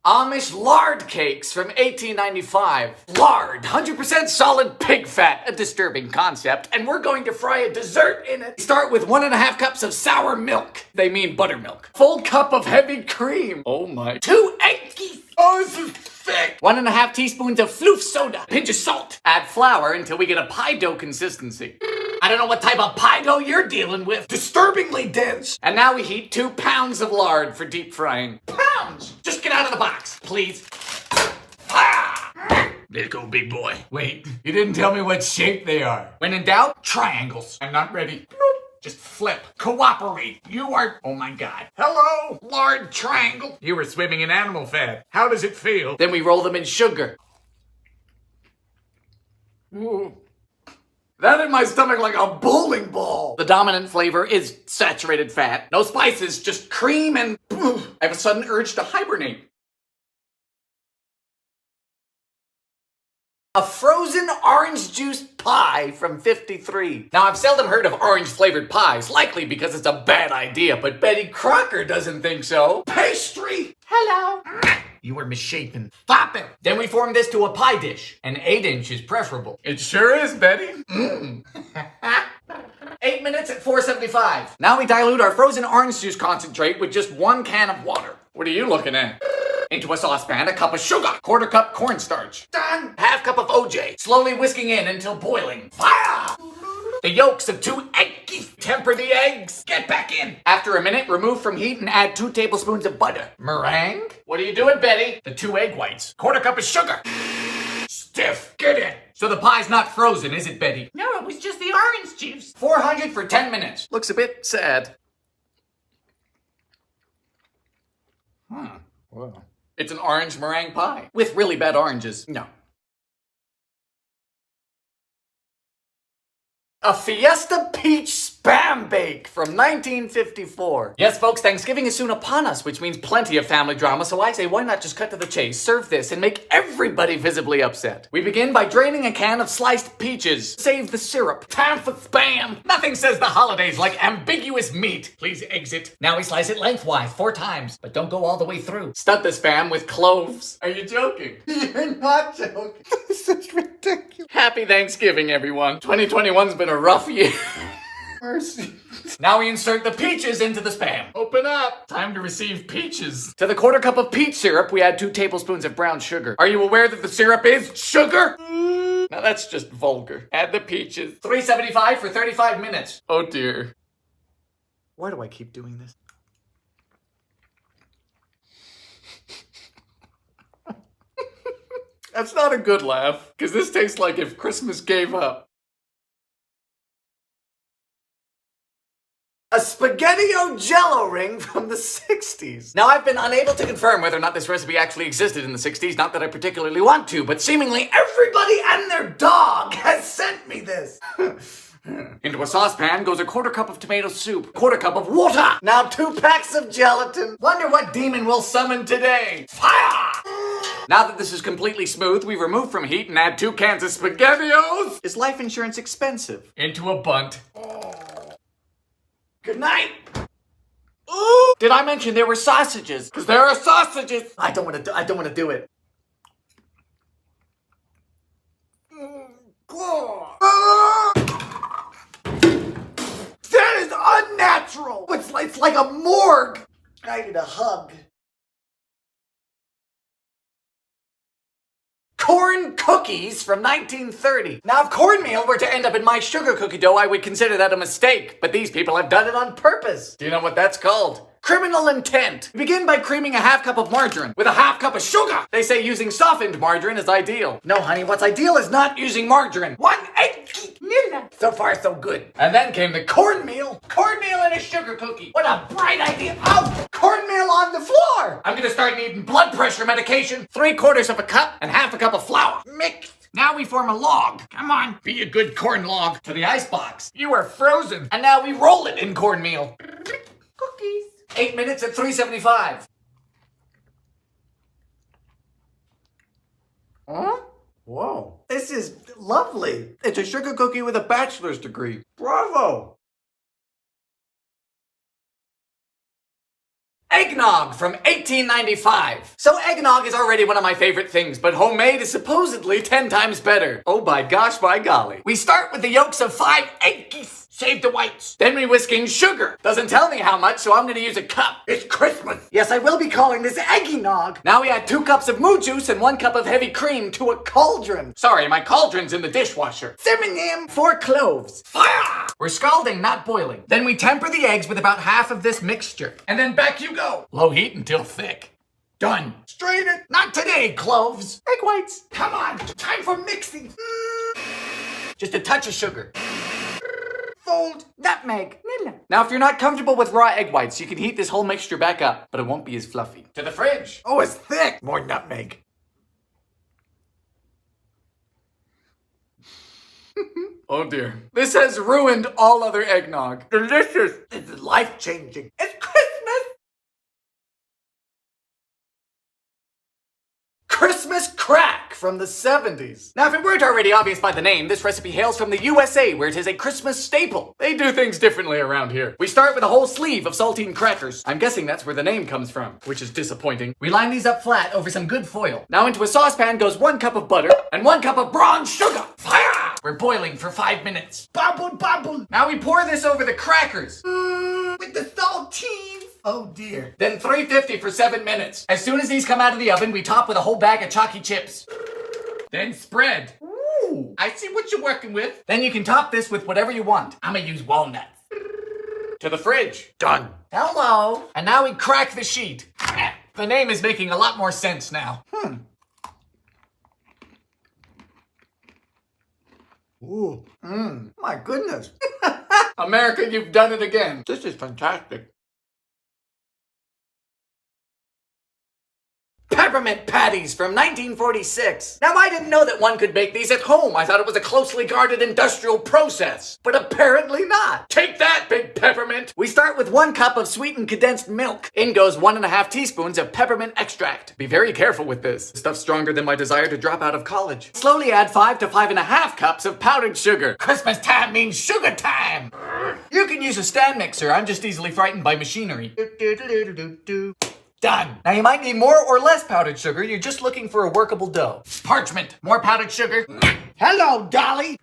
Amish lard cakes from 1895. Lard, 100% solid pig fat, a disturbing concept, and we're going to fry a dessert in it. Start with 1.5 cups of sour milk. They mean buttermilk. Full cup of heavy cream. Oh my. 2 eggs. Oh, this is thick. 1.5 teaspoons of floof soda. Pinch of salt. Add flour until we get a pie dough consistency. I don't know what type of pie dough you're dealing with. Disturbingly dense. And now we heat 2 pounds of lard for deep frying. Pounds! Just get out of the box, please. Ah! Let's go, big boy. Wait, you didn't tell me what shape they are. When in doubt, triangles. I'm not ready. Just flip. Cooperate. You are... Oh my god. Hello, lard triangle. You were swimming in animal fat. How does it feel? Then we roll them in sugar. Ooh. That in my stomach like a bowling ball. The dominant flavor is saturated fat. No spices, just cream and... I have a sudden urge to hibernate. A frozen orange juice pie from 53. Now, I've seldom heard of orange-flavored pies, likely because it's a bad idea, but Betty Crocker doesn't think so. Pastry! Hello. You were misshapen. Stop it! Then we form this to a pie dish. An 8-inch is preferable. It sure is, Betty. 8 minutes at 475. Now we dilute our frozen orange juice concentrate with just 1 can of water. What are you looking at? Into a saucepan, a cup of sugar, 1/4 cup cornstarch. Done. 1/2 cup of OJ. Slowly whisking in until boiling. Fire! The yolks of 2 eggs. Temper the eggs. Get back in. After a minute, remove from heat and add 2 tablespoons of butter. Meringue? What are you doing, Betty? The 2 egg whites. 1/4 cup of sugar. Stiff. Get in. So the pie's not frozen, is it, Betty? No, it was just the orange juice. 400 for 10 minutes. Looks a bit sad. Wow. It's an orange meringue pie. With really bad oranges. No. A Fiesta Peach Spam Bake from 1954. Yes, folks, Thanksgiving is soon upon us, which means plenty of family drama, so I say why not just cut to the chase, serve this, and make everybody visibly upset. We begin by draining a can of sliced peaches. Save the syrup. Time for Spam. Nothing says the holidays like ambiguous meat. Please exit. Now we slice it lengthwise 4 times, but don't go all the way through. Stunt the Spam with cloves. Are you joking? You're not joking. This is ridiculous. Happy Thanksgiving, everyone. 2021's been a rough year. Mercy. Now we insert the peaches into the Spam. Open up. Time to receive peaches. To the 1/4 cup of peach syrup, we add 2 tablespoons of brown sugar. Are you aware that the syrup is sugar? Now that's just vulgar. Add the peaches. 375 for 35 minutes. Oh dear. Why do I keep doing this? That's not a good laugh, because this tastes like if Christmas gave up. A Spaghetti-O Jello ring from the 60s. Now, I've been unable to confirm whether or not this recipe actually existed in the 60s, not that I particularly want to, but seemingly everybody and their dog has sent me this. Into a saucepan goes a 1/4 cup of tomato soup, 1/4 cup of water. Now 2 packs of gelatin. Wonder what demon we'll summon today. Fire! Now that this is completely smooth, we remove from heat and add 2 cans of SpaghettiOs. Is life insurance expensive? Into a bunt. Good night. Ooh! Did I mention there were sausages? Because there are sausages. I don't want to do it. That is unnatural. It's like a morgue. I need a hug. Corn cookies from 1930. Now, if cornmeal were to end up in my sugar cookie dough, I would consider that a mistake. But these people have done it on purpose. Do you know what that's called? Criminal intent. Begin by creaming a 1/2 cup of margarine with a 1/2 cup of sugar. They say using softened margarine is ideal. No, honey, what's ideal is not using margarine. 1 egg. So far, so good. And then came the cornmeal. Cornmeal in a sugar cookie. What a bright idea. Oh, cornmeal on the floor. I'm gonna start needing blood pressure medication. 3/4 of a cup and 1/2 cup of flour. Mixed. Now we form a log. Come on, be a good corn log. To the icebox. You are frozen. And now we roll it in cornmeal. Cookies. 8 minutes at 375. Huh? Whoa. This is lovely. It's a sugar cookie with a bachelor's degree. Bravo. Eggnog from 1895. So eggnog is already one of my favorite things, but homemade is supposedly 10 times better. Oh my gosh, by golly. We start with the yolks of 5 eggs. Save the whites. Then we whisk in sugar. Doesn't tell me how much, so I'm gonna use a cup. It's Christmas. Yes, I will be calling this eggy nog. Now we add 2 cups of moo juice and 1 cup of heavy cream to a cauldron. Sorry, my cauldron's in the dishwasher. Synonym. 4 cloves. Fire! We're scalding, not boiling. Then we temper the eggs with about 1/2 of this mixture. And then back you go. Low heat until thick. Done. Strain it. Not today, cloves. Egg whites. Come on. Time for mixing. Just a touch of sugar. Fold. Nutmeg. Now, if you're not comfortable with raw egg whites, you can heat this whole mixture back up, but it won't be as fluffy. To the fridge. Oh, it's thick. More nutmeg. Oh dear. This has ruined all other eggnog. Delicious. It's life-changing. It's Christmas. Christmas crack from the 70s. Now, if it weren't already obvious by the name, this recipe hails from the USA, where it is a Christmas staple. They do things differently around here. We start with a whole sleeve of saltine crackers. I'm guessing that's where the name comes from, which is disappointing. We line these up flat over some good foil. Now into a saucepan goes 1 cup of butter and 1 cup of brown sugar. Fire! We're boiling for 5 minutes. Bubble, bubble. Now we pour this over the crackers. With the saltines. Oh dear. Then 350 for 7 minutes. As soon as these come out of the oven, we top with a whole bag of chalky chips. Then spread. Ooh, I see what you're working with. Then you can top this with whatever you want. I'm gonna use walnuts. To the fridge. Done. Hello. And now we crack the sheet. The name is making a lot more sense now. Ooh, my goodness. America, you've done it again. This is fantastic. Peppermint patties from 1946. Now, I didn't know that one could make these at home. I thought it was a closely guarded industrial process. But apparently not. Take that, big peppermint. We start with 1 cup of sweetened condensed milk. In goes 1.5 teaspoons of peppermint extract. Be very careful with this. Stuff's stronger than my desire to drop out of college. Slowly add 5 to 5.5 cups of powdered sugar. Christmas time means sugar time. You can use a stand mixer. I'm just easily frightened by machinery. Done. Now you might need more or less powdered sugar. You're just looking for a workable dough. Parchment. More powdered sugar. Hello, Dolly.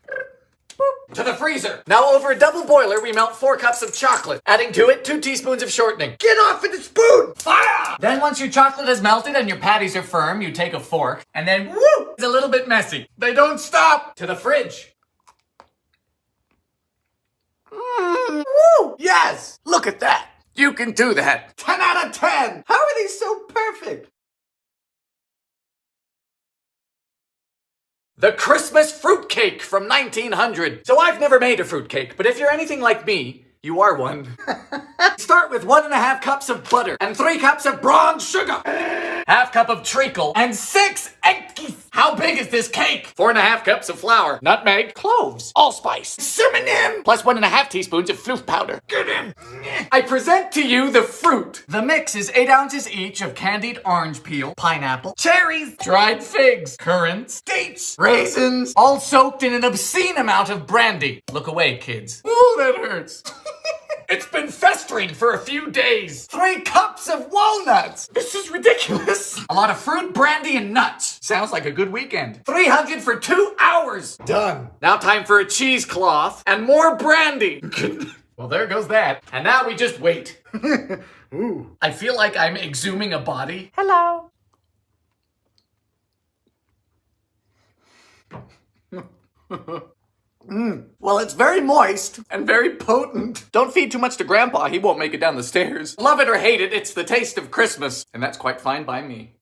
To the freezer. Now over a double boiler, we melt 4 cups of chocolate. Adding to it 2 teaspoons of shortening. Get off of the spoon. Fire! Then once your chocolate is melted and your patties are firm, you take a fork and then woo! It's a little bit messy. They don't stop. To the fridge. Woo! Yes. Look at that. You can do that. 10 out of 10. How are they so perfect? The Christmas fruitcake from 1900. So I've never made a fruitcake, but if you're anything like me, you are one. Start with 1.5 cups of butter and 3 cups of brown sugar. Half cup of treacle and 6 eggs. How big is this cake? 4.5 cups of flour, nutmeg, cloves, allspice, cinnamon, plus 1.5 teaspoons of floof powder. Get in. I present to you the fruit. The mix is 8 ounces each of candied orange peel, pineapple, cherries, dried figs, currants, dates, raisins, all soaked in an obscene amount of brandy. Look away, kids. Ooh, that hurts. It's been festering for a few days. 3 cups of walnuts. This is ridiculous. A lot of fruit, brandy, and nuts. Sounds like a good weekend. 300 for 2 hours. Done. Now time for a cheesecloth and more brandy. Well, there goes that. And now we just wait. Ooh. I feel like I'm exhuming a body. Hello. Well, it's very moist. And very potent. Don't feed too much to Grandpa, he won't make it down the stairs. Love it or hate it, it's the taste of Christmas. And that's quite fine by me.